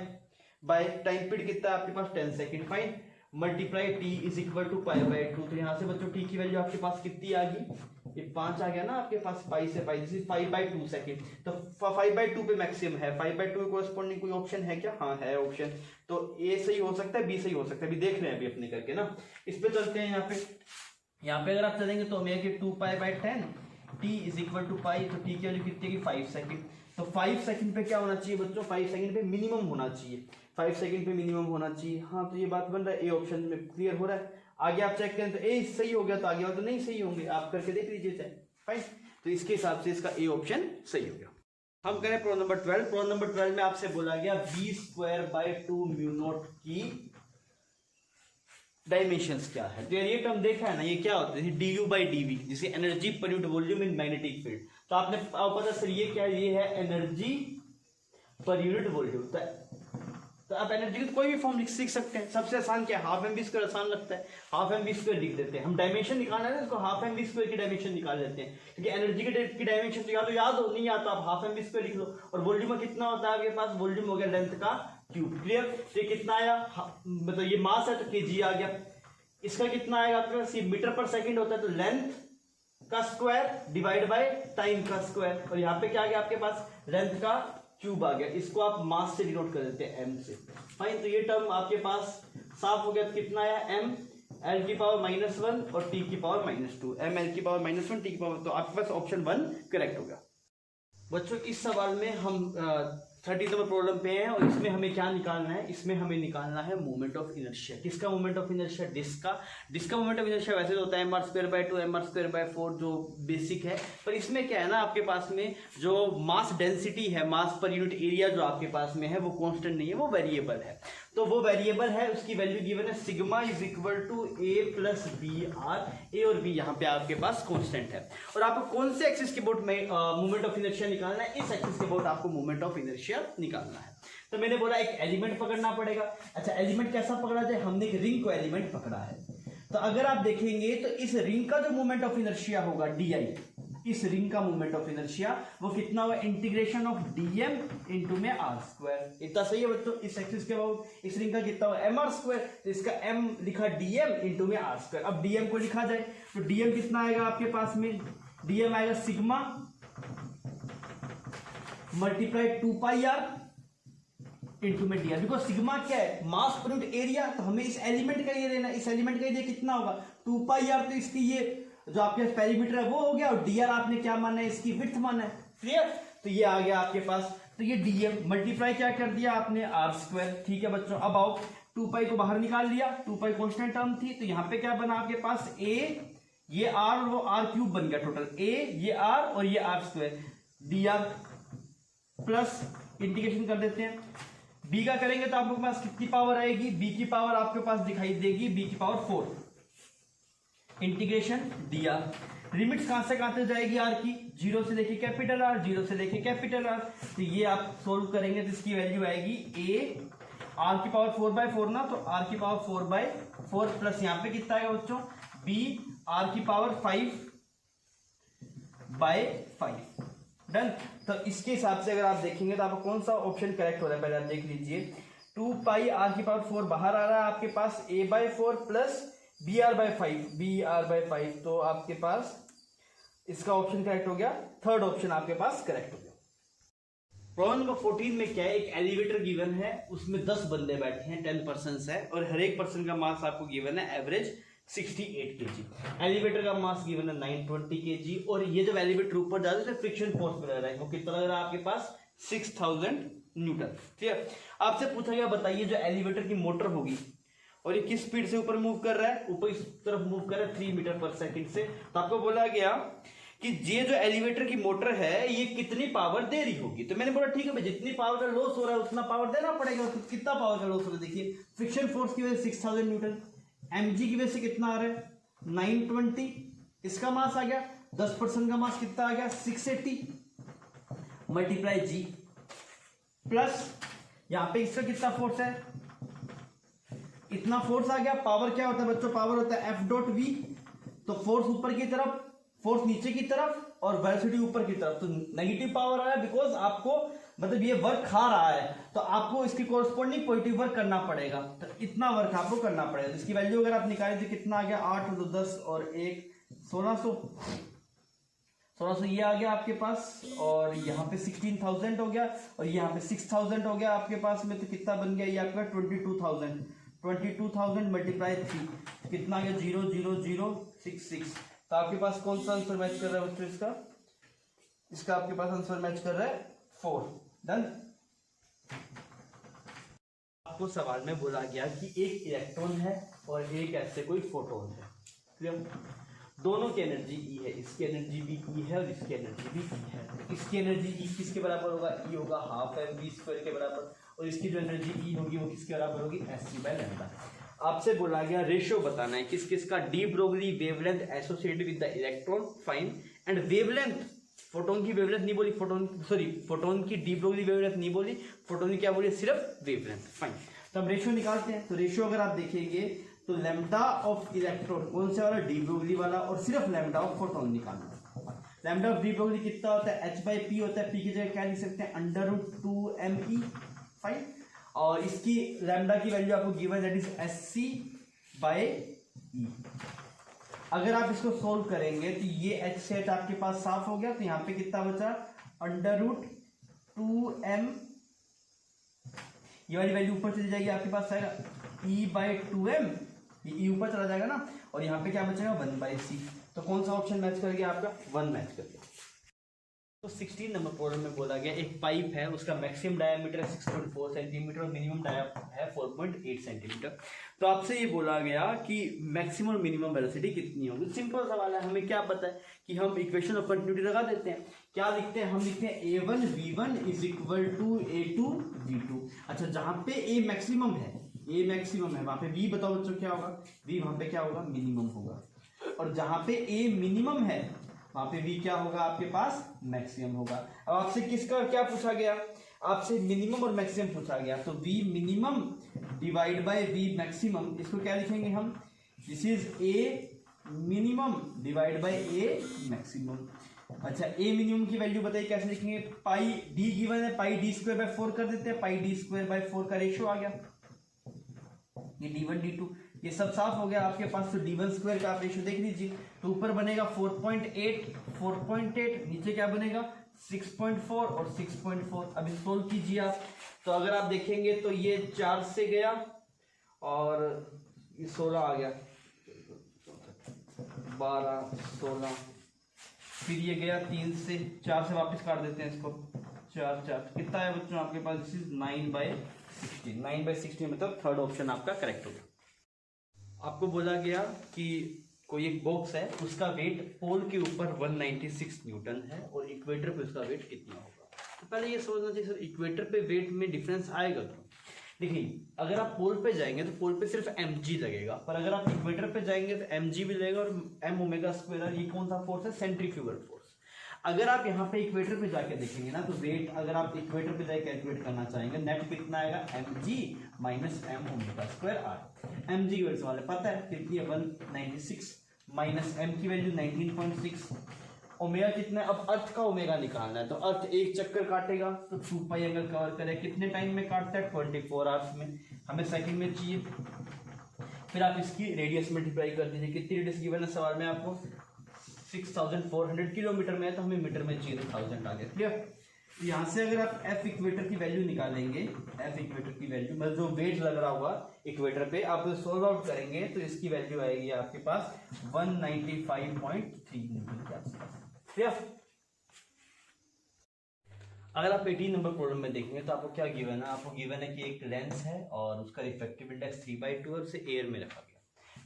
बाय टाइम पीरियड कितना है आपके पास 10 second, fine, multiply t is equal to pi by 2। तो यहाँ से बच्चों t की वैल्यू आपके पास कितनी आ गई, ये 5 आ गया ना आपके पास, पाई से पाई, दिस इज 5/2 सेकंड। तो 5/2 पे मैक्सिमम है, 5/2 कोरस्पॉन्डिंग कोई ऑप्शन है क्या, हाँ है ऑप्शन। तो a सही हो सकता है, b सही हो सकता है, अभी देख रहे हैं अभी अपने करके ना। इस पे चलते हैं। यहाँ पे अगर आप चलेंगे तो ओमेगा की 2 pi by 10 t is equal to pi, तो t की वैल्यू कितनी है 5 सेकंड। तो 5 सेकंड पे क्या होना चाहिए बच्चों, 5 सेकंड पे मिनिमम होना चाहिए, 5 सेकंड पे मिनिमम होना चाहिए। हाँ तो ये बात बन रहा है, ए ऑप्शन में क्लियर हो रहा है। आगे आप चेक करें तो ए सही हो गया, तो आगे वाले तो नहीं सही होंगे, आप करके देख लीजिए चाहे, फाइन। तो इसके हिसाब से इसका ए ऑप्शन सही हो गया। हम करें प्रॉब्लम नंबर 12। प्रॉब्लम नंबर 12 में आपसे बोला गया b²/2 म्यू नॉट की डायमेंशंस क्या है। तो ये टर्म देखा है ना, ये क्या होता है, du/dv, जिसे energy per unit volume in magnetic field. तो आपने पता सर ये क्या है, ये है एनर्जी पर यूनिट वॉल्यूम। तो आप एनर्जी की तो कोई भी फॉर्म सीख सकते हैं। सबसे आसान क्या है, हाफ एम वी स्क्वायर आसान लगता है, हाफ एम वी स्क्वायर लिख देते हैं। हम डायमेंशन निकालना है ना, इसको हाफ एम वी स्क्वायर की डायमेंशन निकाल लेते हैं, क्योंकि एनर्जी की डायमेंशन तो या तो याद हो, नहीं आता आप हाफ एम वी स्क्वायर लिख लो। और वॉल्यूम कितना होता है आपके पास, वॉल्यूम हो गया लेंथ का क्यूब। क्लियर। तो ये कितना आया, मतलब ये मास है तो केजी आ गया। इसका कितना आएगा आपके पास, ये मीटर पर सेकंड होता है, तो लेंथ का स्क्वायर डिवाइड बाय टाइम का स्क्वायर। और यहाँ पे क्या आ गया आपके पास, लेंथ का क्यूब आ गया। इसको आप मास से डिनोट कर देते हैं, m से, फाइन। तो ये टर्म आपके पास साफ हो गया। तो कितना आया, m l की पावर -1 और t की पावर -2, m l की पावर -1 t की पावर। तो आपके पास ऑप्शन 1 करेक्ट होगा। बच्चों इस सवाल में हम 30 नंबर प्रॉब्लम पे हैं, और इसमें हमें क्या निकालना है, इसमें हमें निकालना है मोमेंट ऑफ इनर्शिया। किसका मोमेंट ऑफ इनर्शिया, डिस्क का मोमेंट ऑफ इनर्शिया वैसे तो होता है mr²/2 mr²/4 जो बेसिक है। पर इसमें क्या है ना, आपके पास में जो मास डेंसिटी है, मास पर यूनिट एरिया जो आपके पास में है वो कांस्टेंट नहीं है, वो वेरिएबल है। तो वो वेरिएबल है, उसकी वैल्यू गिवन है sigma is equal to a plus B R. A और बी यहाँ पे आपके पास कांस्टेंट है। और आपको कौन से एक्सिस के अबाउट में मोमेंट ऑफ इनर्शिया निकालना है, इस एक्सिस के अबाउट आपको मोमेंट ऑफ इनर्शिया निकालना है। तो मैंने बोला एक एलिमेंट पकड़ना पड़ेगा। अच्छा एलिमेंट कैसा पकड़ा जाए, हमने एक रिंग को एलिमेंट पकड़ा है। तो अगर आप देखेंगे तो इस रिंग का जो मोमेंट ऑफ इनर्शिया होगा di, इस रिंग का मोमेंट ऑफ इनर्शिया वो कितना होगा, इंटीग्रेशन ऑफ dm इंटू में r²। इतना सही है बच्चों। इस एक्सिस के अबाउट इस रिंग का कितना होगा mr², तो इसका m लिखा dm इंटू में r²। अब dm को लिखा जाए तो dm कितना आएगा आपके पास में, dm आएगा सिग्मा मल्टीप्लाई 2 पाई r इंटू में डी आर। बिकॉज सिग्मा क्या है, मास पर यूनिट एरिया, तो हमें इस एलिमेंट का ये लेना, इस एलिमेंट का ये कितना होगा 2 पाई आर। तो इसकी ये जो आपके पेरीमीटर है वो हो गया, और डी आर आपने क्या माना है, इसकी विड्थ माना है। क्लियर। तो ये आ गया आपके पास। तो ये डीएम मल्टीप्लाई क्या कर दिया आपने r²। ठीक है बच्चों। अब आओ 2 पाई को बाहर निकाल लिया, 2 पाई कॉन्स्टेंट टर्म थी, तो यहाँ पे क्या बना आपके पास a, ये r और वो r³ बन गया टोटल, a ये r और ये r², dr प्लस इंटीग्रेशन कर देते हैं। b का करेंगे तो आपके पास कितनी पावर आएगी, b की पावर आपके पास दिखाई देगी b की पावर 4 इंटीग्रेशन dr। लिमिट्स कहां से कहां तक जाएगी r की, 0 से लेके कैपिटल r, 0 से लेके कैपिटल r। तो ये आप सोल्व करेंगे तो इसकी वैल्यू आएगी a r की पावर 4/4 ना, तो r की पावर 4/4 प्लस यहाँ पे कितना आएगा बच्चों b r की पावर 5/5। डन। तो इसके हिसाब से अगर आप देखेंगे तो आपको कौन सा ऑप्शन करेक्ट हो रहा है, पहले आप देख लीजिए। 2 पाई r की पावर 4 बाहर आ रहा है आपके पास, a/4 प्लस br/5, तो आपके पास इसका ऑप्शन करेक्ट हो गया, थर्ड ऑप्शन आपके पास करेक्ट हो गया। प्रॉब्लम नंबर 14 में क्या है, एक एलिवेटर गिवन है, उसमें 10 बंदे बैठे हैं, 10 पर्सन है, और हर एक पर्सन का मास आपको गिवन है एवरेज 68 kg। एलिवेटर का मास गिवन है 920 kg, और ये जब एलिवेटर ऊपर जाता है तो फ्रिक्शन फोर्स मिल रहा है, वो कितना लग रहा है आपके पास 6000 न्यूटन। ठीक है। आपसे पूछा गया बताइए जो एलिवेटर की मोटर होगी और ये किस स्पीड से ऊपर मूव कर रहा है, ऊपर इस तरफ मूव कर रहा है 3 मीटर पर सेकंड से। तो आपको बोला गया कि ये जो एलिवेटर की मोटर है ये कितनी पावर दे रही होगी। तो मैंने बोला ठीक है भाई, जितनी पावर का लॉस हो रहा है उतना पावर देना पड़ेगा। तो कितना पावर का लॉस हो रहा है देखिए, फ्रिक्शन फोर्स की वजह से 6000 न्यूटन, mg की वजह से कितना आ रहा है 920, इसका मास आ गया 10% का मास कितना आ गया 680 मल्टीप्लाई जी प्लस यहां पे इसका कितना फोर्स है इतना फोर्स आ गया। पावर क्या होता है बच्चों, पावर होता है एफ डॉट वी, तो फोर्स ऊपर की तरफ फोर्स नीचे की तरफ और वेलोसिटी ऊपर की तरफ, तो नेगेटिव पावर आया बिकॉज आपको मतलब ये वर्क खा रहा है तो आपको इसकी कोरस्पॉन्डिंग पॉजिटिव वर्क करना पड़ेगा, तो इतना वर्क आपको करना पड़ेगा। इसकी वैल्यू अगर आप निकालें तो कितना आ गया 8 तो 10 और 1 1600 ये आ गया आपके पास, और यहाँ पे 16,000 हो गया और यहाँ पे 6,000 हो गया आपके पास में, तो कितना बन गया ये आपका 22,000 मल्टीप्लाई 3 कितना आ गया 00066। तो आपके पास कौन सा आंसर मैच कर रहा है बच्चों, इसका आपके पास आंसर मैच कर रहा है 4। डन। आपको सवाल में बोला गया कि एक इलेक्ट्रॉन है और एक ऐसे कोई फोटोन है, क्लियर। दोनों की एनर्जी ई है, इसकी एनर्जी भी ई है और इसकी एनर्जी भी ई है। इसकी एनर्जी ई किसके बराबर होगा, ई होगा हाफ एम वी स्क्वायर के बराबर, और इसकी जो एनर्जी ई होगी वो किसके बराबर होगी hc/λ। आपसे बोला गया रेशियो बताना है किस किस का, de Broglie wavelength associated with the electron fine and wavelength, photon की वेवलेंथ नहीं बोली, फोटोन की डी ब्रोगली वेवलेंथ नहीं बोली, फोटोन की क्या बोली सिर्फ वेवलेंथ, फाइन। तो हम रेशियो निकालते हैं, तो रेशियो अगर आप देखेंगे तो लैम्डा ऑफ इलेक्ट्रॉन कौन से वाला, डी ब्रोगली वाला, और सिर्फ लैम्डा ऑफ फोटोन निकालना। लैम्डा ऑफ डी ब्रोगली कितना होता है h/p होता है, p की जगह क्या लिख सकते हैं √2me, फाइन। और इसकी लैम्डा की वैल्यू आपको गिवन दैट इज hc/e। अगर आप इसको सोल्व करेंगे तो ये h सेट आपके पास साफ हो गया, तो यहाँ पे कितना बचा √2m, ये वाली वैल्यू ऊपर चली जाएगी, आपके पास आएगा e/2m, ये e ऊपर चला जाएगा ना, और यहाँ पे क्या बचेगा 1/c। तो कौन सा ऑप्शन मैच कर गया आपका 1 मैच कर गया। तो 16 नंबर प्रॉब्लम में बोला गया एक पाइप है, उसका मैक्सिमम डायमीटर है 6.4 सेंटीमीटर और मिनिमम डायमीटर है 4.8 सेंटीमीटर। तो आपसे ये बोला गया कि मैक्सिमम और मिनिमम वेलोसिटी कितनी होगी। सिंपल सवाल है, हमें क्या पता है कि हम इक्वेशन ऑफ कंटिन्यूटी लगा देते हैं। क्या लिखते हैं, हम लिखते हैं a1v1 = a2v2। अच्छा, जहां पे a मैक्सिमम है वहां पे v बताओ बच्चों क्या होगा, v वहां पे क्या होगा मिनिमम होगा, और जहां पे a मिनिमम है वहां पे v क्या होगा आपके पास मैक्सिमम होगा। अब आपसे किसका क्या पूछा गया, आपसे मिनिमम और मैक्सिमम पूछा गया, तो v minimum divide by v maximum, इसको क्या लिखेंगे हम, this is a minimum divide by a maximum. अच्छा, a मिनिमम की वैल्यू बताइए कैसे लिखेंगे, पाई d गिवन है, पाई d²/4 कर देते हैं, पाई d²/4 का रेशियो आ गया, ये d1 d2 ये सब साफ हो गया आपके पास। तो d1² का आप रेशियो देख लीजिए, तो ऊपर बनेगा 4.8, नीचे क्या बनेगा 6.4 और 6.4। अभी सोल्व कीजिए आप, तो अगर आप देखेंगे तो ये 4 से गया और ये 16 आ गया, 12 16, फिर ये गया 3 से 4 से वापस काट देते हैं इसको, 4 कितना है बच्चों आपके पास, दिस इज 9/16 मतलब थर्ड ऑप्शन आपका करेक्ट होगा। आपको बोला गया कि कोई एक बॉक्स है, उसका वेट पोल के ऊपर 196 न्यूटन है और इक्वेटर पे उसका वेट कितना होगा। तो पहले ये सोचना चाहिए सर इक्वेटर पे वेट में डिफरेंस आएगा क्यों। देखिए, अगर आप पोल पे जाएंगे तो पोल पे सिर्फ mg लगेगा, पर अगर आप इक्वेटर पे जाएंगे तो mg भी लगेगा और m⍵², ये कौन सा फोर्स है सेंट्रीफ्यूगल फोर्स। अगर आप यहाँ पे इक्वेटर पे जाके देखेंगे ना, तो वेट अगर आप इक्वेटर पे जाके कैलकुलेट करना चाहेंगे, नेट कितना आएगा mg - m⍵²r। mg की वैल्यू वाले पता है कितनी है 196 माइनस m की वैल्यू 19.6, ओमेगा कितना है, अब अर्थ का ओमेगा निकालना है, तो अर्थ एक चक्कर काटेगा तो 2π अगर कवर करे, कितने टाइम में काटता है 24 आवर्स में, हमें सेकंड में चाहिए। फिर आप इसकी रेडियस मल्टीप्लाई कर दीजिए, कितनी रेडियस गिवन है सवाल में आपको 6400 किलोमीटर में है, तो हमें मीटर में चाहिए तो 1000 आ गया, क्लियर। यहाँ से अगर आप f इक्वेटर की वैल्यू निकालेंगे, f इक्वेटर की वैल्यू मतलब जो वेट लग रहा होगा इक्वेटर पे, आप सोल्व आउट करेंगे तो इसकी वैल्यू आएगी आपके पास 195.3 न्यूटन के आसपास, क्लियर। अगर आप 18 नंबर प्रॉब्लम में देखेंगे तो आपको क्या गिवन है, आपको गिवन है कि एक लेंस है और उसका रिफ्रैक्टिव इंडेक्स 3/2 और उसे एयर में रखा गया,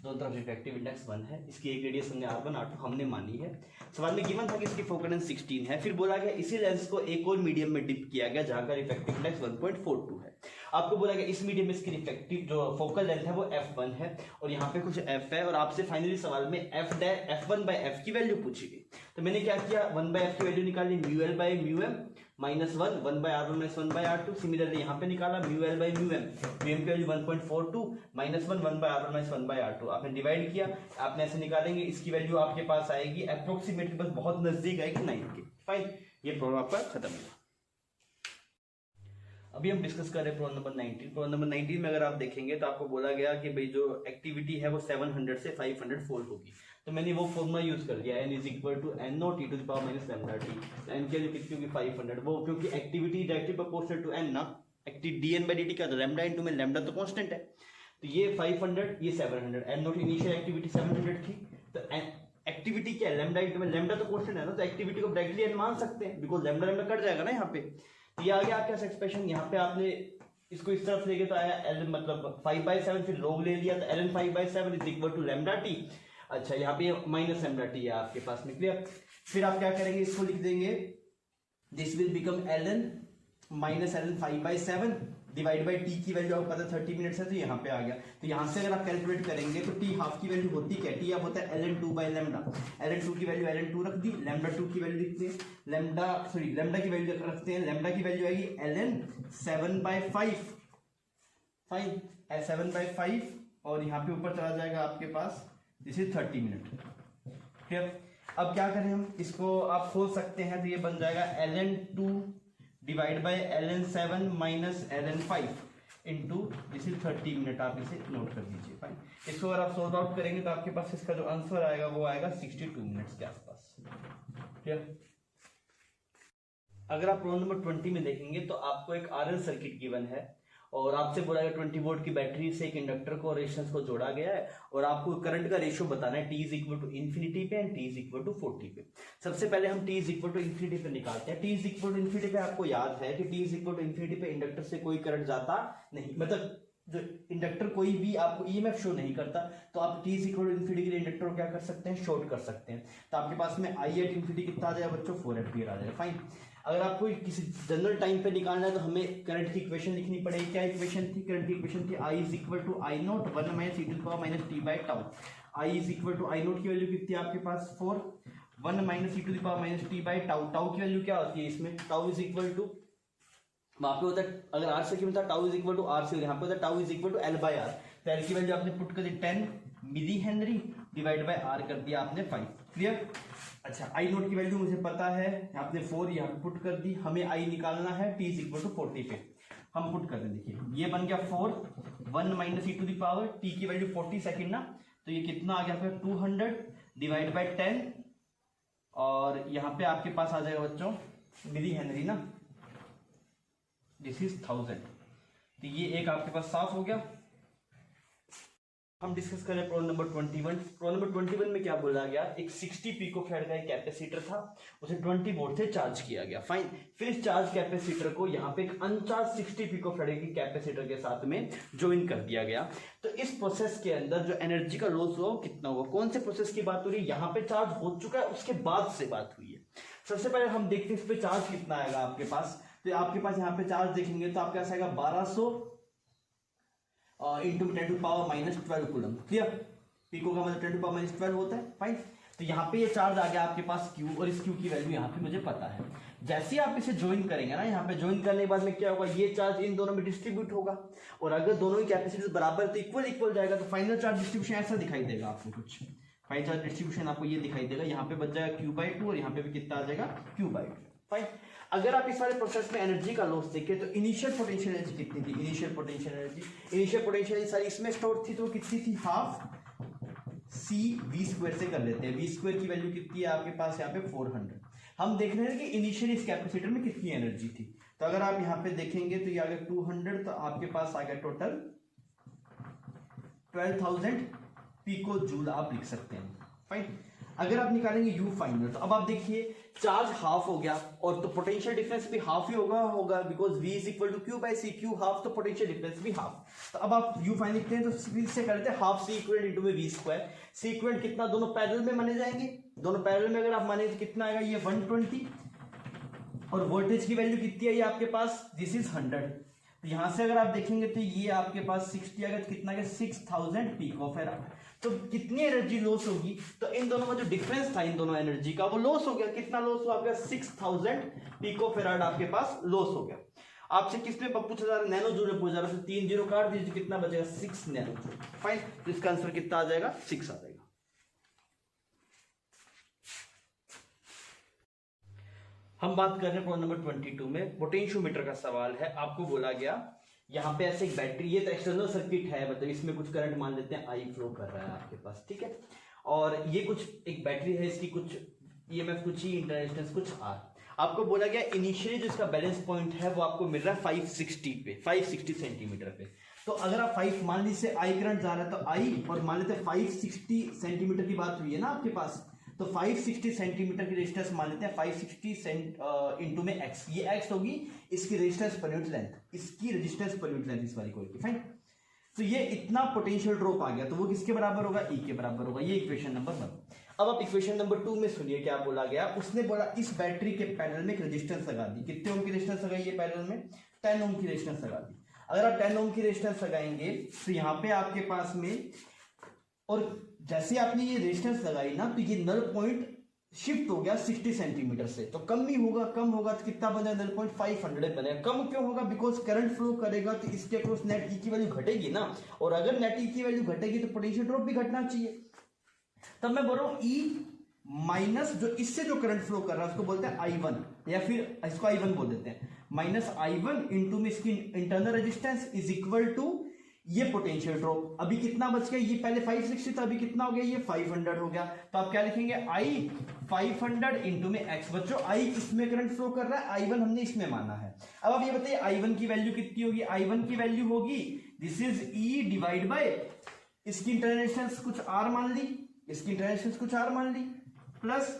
दोनों तरफ रिफ्रैक्टिव इंडेक्स 1 है, इसकी एक रेडियस हमने R1 R2 हमने मानी है। सवाल में गिवन था कि इसकी फोकल लेंथ 16 है, फिर बोला गया इसी लेंस को एक और मीडियम में डिप किया गया जहां का रिफ्रैक्टिव इंडेक्स 1.42 है। आपको बोला गया इस मीडियम में इसकी रिफ्लेक्टिव जो फोकल लेंथ है वो f1 है और यहाँ पे कुछ f है और आपसे फाइनली सवाल में f1/f की वैल्यू पूछी गई। तो मैंने क्या किया, 1/f की वैल्यू निकाली μl/μm -1 1/r1 -1/r2। सिमिलरली यहाँ पे निकाला μl/μm, की वैल्यू 1.42 -1 1/r1 -1/r2। आपने डिवाइड किया, आपने ऐसे निकालेंगे, इसकी वैल्यू आपके पास आएगी अप्रोक्सीमेटली बस बहुत नजदीक आएगी 9 के। फाइन, ये प्रॉब्लम आपका खत्म हुआ। अभी हम डिस्कस कर रहे हैं प्रॉब्लम नंबर 19। प्रॉब्लम नंबर 19 में अगर आप देखेंगे तो आपको बोला गया कि भाई जो एक्टिविटी है वो 700 से 500 फोल्ड होगी। तो मैंने वो फॉर्मूला यूज कर दिया, n = n0 t to the power - λt। n की वैल्यू कितनी होगी 500, वो क्योंकि activity directly proportional to n ना, dn/dt क्या था लैम्डा इनटू में, लैम्डा तो कांस्टेंट है। तो ये 500 ये 700, n0 इनिशियल एक्टिविटी 700 थी, तो एक्टिविटी क्या है लैम्डा इनटू में, लैम्डा तो कांस्टेंट है ना, तो एक्टिविटी को डायरेक्टली n मान सकते हैं बिकॉज लैम्डा लैम्डा कट जाएगा ना यहाँ पे। ये आ गया आपका एक्सप्रेशन। यहाँ पे आपने इसको इस तरफ लेके तो आया l मतलब 5/7, फिर log ले लिया तो ln 5/7 = λt। अच्छा, यहाँ पे -λt है आपके पास में, क्लियर। फिर आप क्या करेंगे, इसको लिख देंगे, this will become ln -ln 5/7 divide by t की वैल्यू आपको पता है 30 मिनट्स है, तो यहाँ पे आ गया। तो यहाँ से अगर आप कैलकुलेट करेंगे तो t हाफ की वैल्यू होती क्या, t आप होता है ln 2/λ। ln 2 की वैल्यू ln 2 रख दी, लैम्डा 2 की वैल्यू लिखते हैं, लैम्डा की वैल्यू रखते हैं, लैम्डा की वैल्यू आएगी ln 7/5। फाइन, 7/5 और यहाँ पे ऊपर चला जाएगा आपके पास, दिस इज 30 मिनट। क्लियर। अब क्या करें हम, इसको आप खोल सकते हैं, तो ये बन जाएगा ln 2 divide by ln 7 minus ln 5 into this is 30 minute. आप इसे नोट कर दीजिए। फाइन, इसको अगर आप सॉल्व आउट करेंगे तो आपके पास इसका जो आंसर आएगा वो आएगा 62 मिनट्स के आसपास। क्लियर। अगर आप प्रॉब्लम नंबर 20 में देखेंगे तो आपको एक आरएल सर्किट गिवन है और आपसे बोला गया 20 वोल्ट की बैटरी से एक इंडक्टर को रेजिस्टेंस को जोड़ा गया है और आपको करंट का रेशियो बताना है, t = इन्फिनिटी पे एंड t = 40 पे। सबसे पहले हम t = इन्फिनिटी पे निकालते हैं। t = इन्फिनिटी पे आपको याद है कि t = इन्फिनिटी पे इंडक्टर से कोई करंट जाता नहीं, मतलब जो इंडक्टर कोई भी आपको ईएमएफ शो नहीं करता, तो आप t = इन्फिनिटी के लिए इंडक्टर को क्या कर सकते हैं, शॉर्ट कर सकते हैं। तो आपके पास में I @ इन्फिनिटी कितना आ जाएगा बच्चों, 4 एम्पीयर आ जाएगा। फाइन, अगर आपको किसी जनरल टाइम पे निकालना है तो हमें करंट की इक्वेशन लिखनी पड़ेगी। क्या इक्वेशन थी, करंट की इक्वेशन थी I = I0 1 - e to the power - t/τ। I = I0 की वैल्यू कितनी है आपके पास 4, 1 - e to the power - t/τ। Tau की वैल्यू क्या होती है इसमें, टाउ = वहां पे होता है, अगर r से क्यों था, टाउ = r से, यहाँ पे होता है टाउ = L/R। तो L की वैल्यू आपने पुट कर दी 10 milli henry divide by r कर दिया आपने 5। क्लियर। अच्छा, I0 की वैल्यू मुझे पता है, आपने 4 यहाँ पे पुट कर दी, हमें I निकालना है t = 40 पे। हम पुट कर दें, देखिए ये बन गया 4, 1 - e to the power, t की वैल्यू 40 सेकंड ना, तो ये कितना आ गया फिर 200 डिवाइड बाय 10 और यहाँ पे आपके पास आ जाएगा बच्चों मिली हेनरी ना, दिस इज 1000। तो ये एक आपके पास साफ हो गया। हम डिस्कस करें प्रॉब्लम नंबर 21। प्रॉब्लम नंबर 21 में क्या बोला गया, एक 60 पिकोफैराड का एक कैपेसिटर था, उसे 20 वोल्ट से चार्ज किया गया। फाइन, फिर इस चार्ज कैपेसिटर को यहाँ पे एक अनचार्ज 60 पिकोफैराड की कैपेसिटर के साथ में ज्वाइन कर दिया गया। तो इस प्रोसेस के अंदर जो एनर्जी का लॉस हुआ कितना हुआ, कौन से प्रोसेस की बात हो रही है, यहाँ पे चार्ज हो चुका है उसके बाद से बात हुई है। सबसे पहले हम देखते हैं इस पे चार्ज कितना आएगा आपके पास। तो आपके पास यहाँ पे चार्ज देखेंगे तो आपके पास आएगा 1200 into 10 to power -12 coulomb. Clear. Pico का मतलब 10 to power -12 होता है। फाइन, तो यहाँ पे ये चार्ज आ गया आपके पास Q और इस Q की वैल्यू यहाँ पे मुझे पता है। जैसे ही आप इसे ज्वाइन करेंगे ना, यहाँ पे ज्वाइन करने के बाद में क्या होगा, ये चार्ज इन दोनों में डिस्ट्रीब्यूट होगा और अगर दोनों ही कैपेसिटी बराबर तो इक्वल जाएगा, तो फाइनल चार्ज डिस्ट्रीब्यूशन ऐसा दिखाई देगा आपको कुछ। फाइनल चार्ज डिस्ट्रीब्यूशन आपको ये दिखाई देगा, यहाँ पे बच जाएगा Q/2 और यहाँ पे भी कितना आ जाएगा Q/2। फाइन, अगर आप इस वाले प्रोसेस में एनर्जी का लॉस देखें तो इनिशियल पोटेंशियल एनर्जी कितनी थी, इनिशियल पोटेंशियल एनर्जी सारी इसमें स्टोर थी, तो कितनी थी, हाफ CV² से कर लेते हैं। V² की वैल्यू कितनी है आपके पास यहाँ पे 400। हम देख रहे हैं कि इनिशियल इस कैपेसिटर में कितनी एनर्जी थी, तो अगर आप यहाँ पे देखेंगे तो ये आ गया 200, तो आपके पास आ गया टोटल 12,000 पिको जूल आप लिख सकते हैं। फाइन, अगर आप निकालेंगे U फाइनल, तो अब आप देखिए चार्ज हाफ हो गया और तो पोटेंशियल डिफरेंस भी हाफ ही होगा because V = Q/C, Q half तो पोटेंशियल डिफरेंस भी हाफ। तो अब आप U फाइनल लिखते हैं तो स्पीड से करते हैं हाफ C इक्वल इंटू में V²। C इक्वल कितना, दोनों पैरेलल में माने जाएंगे, दोनों पैरेलल में अगर आप माने तो कितना आएगा, ये 120 और वोल्टेज की वैल्यू कितनी है ये आपके पास, दिस इज 100। तो यहां से अगर आप देखेंगे तो ये आपके पास 60 अगर कितना है 6000 पिकोफैराड, तो कितनी एनर्जी लॉस होगी, तो इन दोनों का जो डिफरेंस था इन दोनों एनर्जी का वो लॉस हो गया। कितना लॉस हुआ आपका 6000 पिकोफैराड आपके पास लॉस हो गया। आपसे किसमें पूछा जा रहा है, नैनो जूल में पूछा जा रहा है, तो 3 जीरो काट दीजिए, कितना बचेगा 6 नैनो जूल। फाइन, तो इसका आंसर कितना आ जाएगा 6 आ जाएगा। हम बात कर रहे हैं प्रॉब्लम नंबर 22 में पोटेंशियोमीटर का सवाल है। आपको बोला गया यहाँ पे ऐसे एक बैटरी, ये तो एक्सटर्नल सर्किट है, मतलब इसमें कुछ करंट मान लेते हैं आई फ्लो कर रहा है आपके पास, ठीक है। और ये कुछ एक बैटरी है, इसकी कुछ ईएमएफ कुछ ही, इंटरनेशनल कुछ आर। आपको बोला गया इनिशियली जो इसका बैलेंस पॉइंट है वो आपको मिल रहा है 560 पे, 560 सेंटीमीटर पे। तो अगर आप 5 मान लीजिए आई करंट जा रहा है, तो आई और मान लेते हैं 560 सेंटीमीटर की बात हुई है ना आपके पास, तो 560 सेंटीमीटर की रेजिस्टेंस मान लेते हैं 560 इंटू में एक्स, ये एक्स होगी इसकी रेजिस्टेंस पर यूनिट लेंथ, इसकी रेजिस्टेंस पर यूनिट लेंथ इस वाली कोई की। फाइन, तो ये इतना पोटेंशियल ड्रॉप आ गया, तो वो किसके बराबर होगा, ई के बराबर होगा। ये इक्वेशन नंबर 1। अब आप इक्वेशन नंबर 2 में सुनिए क्या बोला गया। उसने बोला इस बैटरी के पैरेलल में एक रेजिस्टेंस लगा दी। कितने ओम की रेजिस्टेंस लगाई है पैरेलल में, 10 ओम की रेजिस्टेंस लगा दी। अगर आप 10 ओम की रेजिस्टेंस लगाएंगे तो यहाँ पे आपके पास में, और जैसे आपने ये रेजिस्टेंस लगाई ना, तो ये नल पॉइंट शिफ्ट हो गया 60 सेंटीमीटर से, तो कम ही होगा, कम होगा तो कितना बनेगा, नल पॉइंट 500 बनेगा। कम क्यों होगा, बिकॉज करंट फ्लो करेगा तो इसके अक्रॉस नेट ई की वैल्यू घटेगी ना, और अगर नेट ई की वैल्यू घटेगी तो पोटेंशियल ड्रॉप भी घटना चाहिए। तब मैं बोल रहा हूं ई माइनस जो इससे जो करंट फ्लो कर रहा है उसको बोलते हैं I1, या फिर इसको I1 बोल देते हैं, माइनस I1 इंटू में इसकी internal resistance is equal to ये पोटेंशियल ड्रॉप। अभी कितना बच गया, ये पहले 560 था, अभी कितना हो गया, ये 500 हो गया। तो आप क्या लिखेंगे, आई 500 इंटू में एक्स। बच्चों आई इसमें करंट फ्लो कर रहा है, I1 हमने इसमें माना है। अब आप ये बताइए I1 की वैल्यू कितनी होगी, I1 की वैल्यू होगी this is E divide by इसकी इंटरनल रेजिस्टेंस कुछ आर मान ली, इसकी इंटरनल रेजिस्टेंस कुछ आर मान ली, प्लस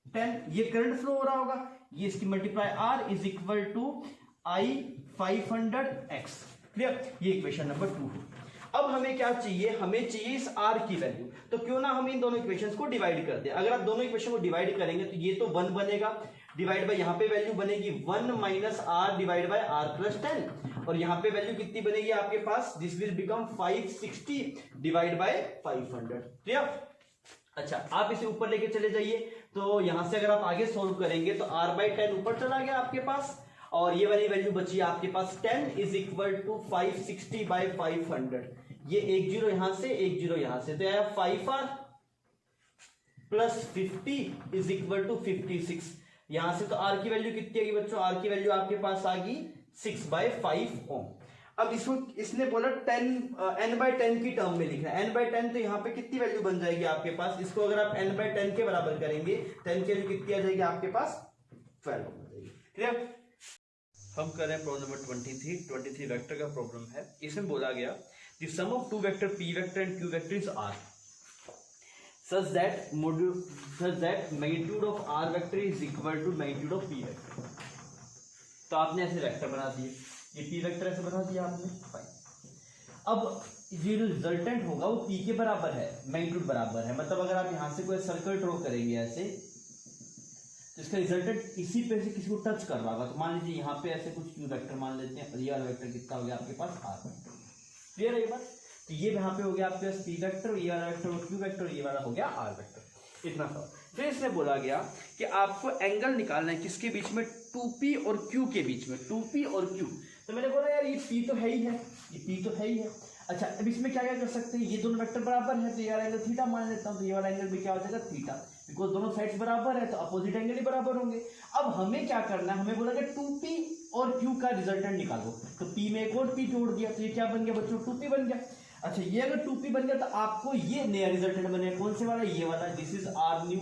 10 ये करंट फ्लो हो रहा होगा, ये इसकी multiply R is equal to I 500 X. Clear, ये इक्वेशन नंबर 2 है। अब हमें क्या चाहिए, हमें चाहिए इस आर की वैल्यू। तो क्यों ना हम इन दोनों इक्वेशंस को डिवाइड कर दें। अगर आप दोनों इक्वेशन को डिवाइड करेंगे तो ये तो 1 बनेगा, डिवाइड बाय यहाँ पे वैल्यू बनेगी 1 minus R divide by R plus 10, और यहाँ पे वैल्यू कितनी बनेगी आपके पास, this will become 560 divide by 500। Clear, अच्छा आप इसे ऊपर लेके चले जाइए, तो यहां से अगर आप आगे सोल्व करेंगे तो r बाई 10 ऊपर चला गया आपके पास, और ये वाली वैल्यू बची आपके पास 10 इज इक्वल टू 560 बाई 500। ये एक जीरो यहां से, एक जीरो यहां से, तो आया 5r plus 50 is equal to 56 यहां से। तो r की वैल्यू कितनी आएगी बच्चों, r की वैल्यू आपके पास आ गई 6/5 ओम। अब इसको इसने बोला 10 की टर्म में लिखना है, n/10, तो यहाँ पे कितनी वैल्यू बन जाएगी आपके पास, इसको अगर आप n/10 के बराबर करेंगे 10 की वैल्यू कितनी आ जाएगी आपके पास 12 हो जाएगी। क्लियर, हम कर रहे हैं प्रॉब्लम नंबर 23 वेक्टर का प्रॉब्लम है। इसमें बोला गया the sum of 2 vector p vector and q vector is r such that magnitude of r vector is equal to magnitude of p vector। तो आपने ऐसे वेक्टर बना दिए, ये p वेक्टर ऐसे बना दिया आपने। फाइन, अब ये जो रिजल्टेंट होगा वो p के बराबर है, मैग्नीट्यूड बराबर है। मतलब अगर आप यहां से कोई सर्कल ड्रॉ करेंगे ऐसे, तो इसका रिजल्टेंट इसी पे से किसी को टच कर रहा होगा। तो मान लीजिए यहाँ पे ऐसे कुछ q वेक्टर मान लेते हैं, और ये वाला वेक्टर कितना हो गया आपके पास r वेक्टर। क्लियर है ये बात, तो ये यहाँ पे हो गया आपके पास p वेक्टर, ये वाला वेक्टर q वेक्टर, ये वाला हो गया r वेक्टर। इतना सा। फिर इसने बोला गया कि आपको एंगल निकालना है किसके बीच में, 2p और q के बीच में, 2p और q। तो मैंने बोला यार ये p तो है ही है, ये p तो है ही है। अच्छा अब इसमें क्या क्या कर सकते हैं, ये दोनों वेक्टर बराबर है, तो ये वाला एंगल थीटा मान लेता हूँ, तो ये वाला एंगल भी क्या हो जाएगा थीटा, बिकॉज दोनों साइड्स बराबर है तो अपोजिट एंगल ही बराबर होंगे। अब हमें क्या करना है, हमें बोला कि 2p और q का रिजल्टेंट निकालो, तो p में एक और p जोड़ दिया, तो ये क्या बन गया बच्चों 2p बन गया। अच्छा ये अगर 2p बन गया तो आपको ये नया रिजल्टेंट बनेगा, कौन से वाला, ये वाला, दिस इज r न्यू,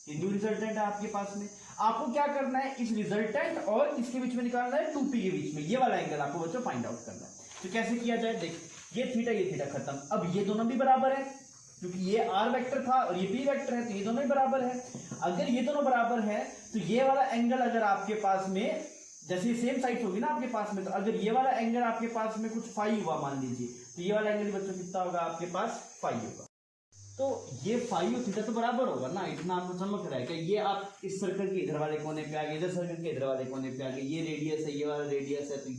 ये न्यू रिजल्टेंट है आपके पास में। आपको क्या करना है, इस रिजल्टेंट और इसके बीच में निकालना है 2p के बीच में, ये वाला एंगल आपको बच्चों फाइंड आउट करना है। तो कैसे किया जाए, देख ये थीटा खत्म, अब ये दोनों भी बराबर है क्योंकि ये r वेक्टर था और ये p वेक्टर है, तो ये दोनों ही बराबर है। अगर ये दोनों बराबर है तो ये वाला एंगल अगर आपके पास में, जैसे सेम साइड होगी ना आपके पास में, तो अगर ये वाला एंगल आपके पास में कुछ फाई हुआ मान लीजिए, तो ये वाला एंगल बच्चों कितना होगा आपके पास फाई होगा। तो ये फाई और थीटा तो बराबर होगा ना, इतना आपको समझ रहा है कि ये आप इस सर्कल के इधर वाले कोने पे आ गए, इधर सर्कल के इधर वाले कोने पे आ गए, ये रेडियस है, ये वाला रेडियस है, तो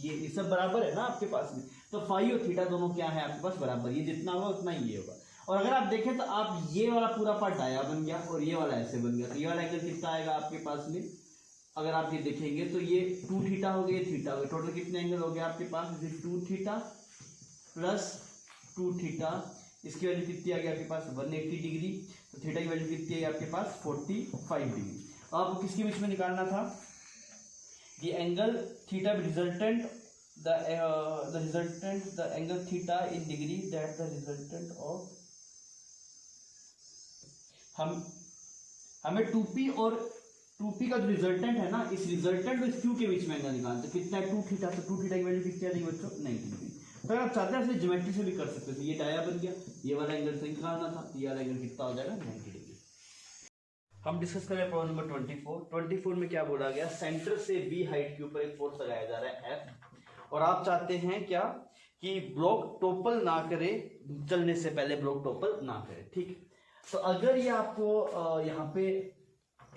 ये सब बराबर है ना आपके पास में, तो फाई और थीटा दोनों क्या है आपके पास बराबर, ये जितना होगा उतना ही ये होगा। और अगर आप देखें तो आप ये वाला पूरा पार्ट डाया बन गया और ये वाला ऐसे बन गया, तो ये वाला एंगल कितना आएगा आपके पास में, अगर आप ये देखेंगे तो ये 2 थीटा हो गया, थीटा हो गया, टोटल कितने एंगल हो गया आपके पास, 2 थीटा प्लस 2 थीटा, इसकी वैल्यू कितनी आ गई आपके पास 180 डिग्री, तो थीटा की वैल्यू कितनी है आपके पास 45 डिग्री। आपको किसके बीच में निकालना था, the angle theta resultant the angle theta in degree that the resultant of हमें 2p और 2p का जो रिजल्टेंट है ना, इस रिजल्टेंट और इस q के बीच में एंगल निकालना, तो कितना है 2 थीटा, तो 2 थीटा की वैल्यू कितनी आ रही है बच्चों 90 डिग्री। तो अगर आप चाहते हैं ऐसे ज्योमेट्री से भी कर सकते थे, ये डाया बन गया, ये वाला एंगल से निकालना था, ये वाला एंगल कितना हो जाएगा 90 डिग्री। हम डिस्कस करें प्रॉब्लम नंबर 24 में क्या बोला गया, सेंटर से बी हाइट के ऊपर एक फोर्स लगाया जा रहा है F, और आप चाहते हैं क्या कि ब्लॉक टोपल ना करे, चलने से पहले ब्लॉक टोपल ना करे, ठीक। तो अगर ये आपको यहाँ पे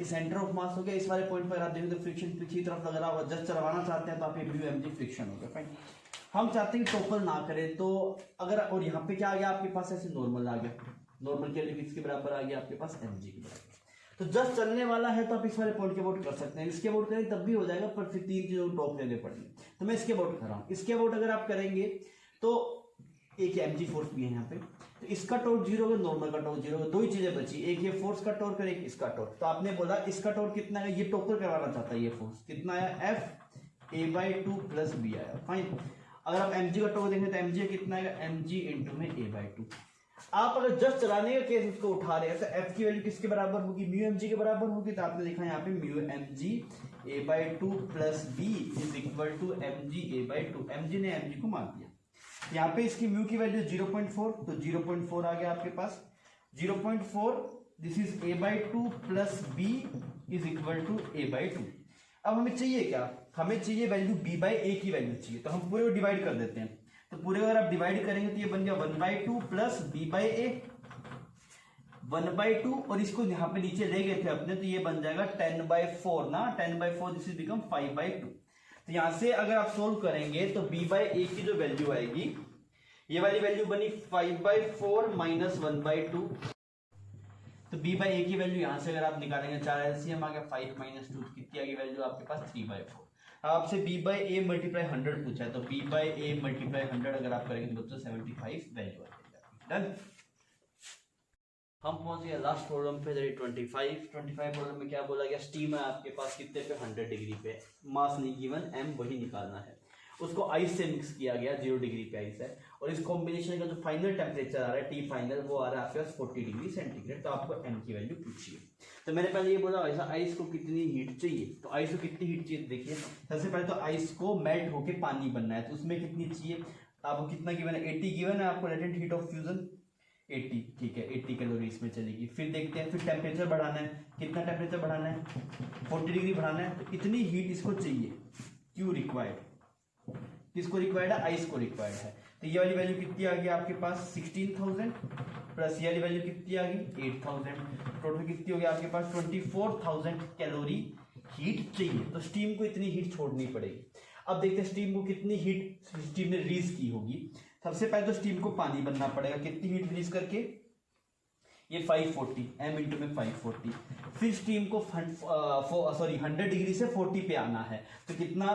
सेंटर ऑफ मास हो गया, इस वाले पॉइंट पर आप देखें तो फ्रिक्शन पीछे की तरफ लग रहा होगा, जस्ट चलवाना चाहते हैं तो आप ये μmg फ्रिक्शन हो गया, फाइन। हम चाहते हैं कि टोपल ना करें, तो अगर, और यहाँ पे क्या आ गया आपके पास ऐसे नॉर्मल आ गया, नॉर्मल के लिए किसके बराबर आ गया आपके पास mg के बराबर। तो जस्ट चलने वाला है तो आप इस वाले पॉइंट के अबाउट कर सकते हैं, इसके अबाउट करें तब भी हो जाएगा, पर फिर 3 चीजों को टॉप लेने पड़ेंगे, तो मैं इसके अबाउट कर रहा हूँ। इसके अबाउट अगर आप करेंगे तो एक mg फोर्स भी है यहाँ पे, तो इसका टॉर्क 0 होगा, नॉर्मल का टॉर्क 0 होगा, 2 ही चीजें बची, एक ये फोर्स का टॉर्क और एक इसका टॉर्क। तो आपने बोला इसका टॉर्क कितना है, ये टोपल करवाना चाहता है, ये फोर्स कितना आया F a/2 प्लस b आया, फाइन। अगर आप mg का टॉर्क देखें तो mg कितना आएगा, mg इंटू में a/2। आप अगर जस्ट चलाने का केस उसको उठा रहे हैं तो f की वैल्यू किसके बराबर होगी, μmg के बराबर होगी, तो आपने देखा यहाँ पे μmg a/2 plus b is equal to mg a/2, mg ने mg को मान दिया, यहाँ पे इसकी म्यू की वैल्यू 0.4, तो 0.4 आ गया आपके पास, 0.4 this is a/2 plus b is equal to a/2। अब हमें चाहिए क्या, हमें चाहिए वैल्यू b/a की वैल्यू चाहिए, तो हम पूरे को डिवाइड कर देते हैं, तो पूरे अगर आप डिवाइड करेंगे तो ये बन गया 1/2 प्लस b/a 1/2, और इसको यहाँ पे नीचे ले गए थे अपने, तो ये बन जाएगा 10/4 ना, 10/4 दिस इज बिकम 5/2। तो यहां से अगर आप सोल्व करेंगे तो b/a की जो वैल्यू आएगी, ये वाली वैल्यू बनी 5/4 माइनस 1/2, तो b/a की वैल्यू यहां से अगर आप निकालेंगे 4 एलसीएम आ गया, 5 माइनस 2 कितनी आ गई वैल्यू आपके पास 3/4। आपसे b/a मल्टीप्लाई 100 पूछा है, तो b/a मल्टीप्लाई 100 अगर आप करेंगे तो बच्चों 75 वैल्यू आ जाएगी, डन। हम पहुंच गए लास्ट प्रॉब्लम पे, 25 प्रॉब्लम में क्या बोला गया, स्टीम है आपके पास कितने पे 100 डिग्री पे, मास नहीं गिवन, m वही निकालना है, उसको आइस से मिक्स किया गया, 0 डिग्री पे आइस है, और इस कॉम्बिनेशन का जो फाइनल टेम्परेचर आ रहा है टी फाइनल, वो आ रहा है आपके पास 40 डिग्री सेंटीग्रेड। तो आपको m की वैल्यू पूछिए। तो मैंने पहले ये बोला ऐसा आइस को कितनी हीट चाहिए, तो आइस को कितनी हीट चाहिए, देखिए सबसे पहले तो आइस को मेल्ट होके पानी बनना है, तो उसमें कितनी चाहिए आपको, कितना गिवन है 80 गिवन है आपको, लेटेंट हीट ऑफ फ्यूजन 80, ठीक है 80 कैलोरी इसमें चलेगी। फिर देखते हैं, फिर टेम्परेचर बढ़ाना है, कितना टेम्परेचर बढ़ाना है 40 डिग्री बढ़ाना है, तो इतनी हीट इसको चाहिए, क्यू रिक्वायर्ड, किसको रिक्वायर्ड है, आइस को रिक्वायर्ड है। तो ये वाली वैल्यू कितनी आ गई आपके पास 16,000 प्लस ये वाली वैल्यू कितनी आ गई 8,000, टोटल कितनी हो गई आपके पास 24,000 कैलोरी हीट चाहिए। तो स्टीम को इतनी हीट छोड़नी पड़ेगी। अब देखते हैं स्टीम को कितनी हीट स्टीम ने रिलीज की होगी। सबसे पहले तो स्टीम को पानी बनना पड़ेगा, कितनी हीट रिलीज करके, ये 540 m इंटू में 540। फिर स्टीम को 100 डिग्री से 40 पे आना है, तो कितना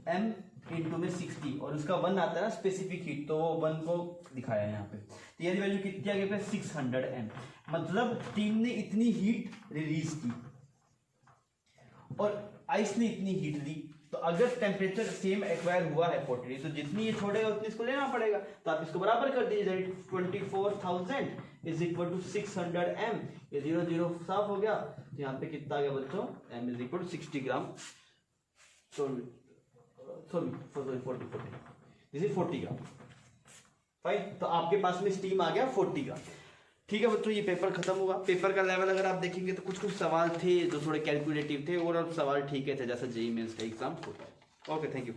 m इंटू में 60, और उसका 1 आता है ना स्पेसिफिक हीट, तो वो 1 को दिखाया है यहाँ पे। तो ये वैल्यू कितनी आ गई 600 m, मतलब स्टीम ने इतनी हीट रिलीज की और आइस ने इतनी हीट ली। तो अगर टेम्परेचर सेम एक्वायर हुआ है 40 डिग्री, तो जितनी ये छोड़ेगा उतनी इसको लेना पड़ेगा। तो आप इसको बराबर कर दीजिए, 24,000 इज इक्वल टू 600 m, ये 0 0 साफ हो गया। तो यहाँ पे कितना आ गया बच्चों, m is equal to 60 gram, sorry 40 this is 40 gram, fine. तो आपके पास में स्टीम आ गया 40 ग्राम। ठीक है बच्चों, ये पेपर खत्म हुआ। पेपर का लेवल अगर आप देखेंगे तो कुछ सवाल थे जो थोड़े कैलकुलेटिव थे, और सवाल ठीक है थे जैसा जेईई मेंस का एग्जाम होता है। Okay, thank you.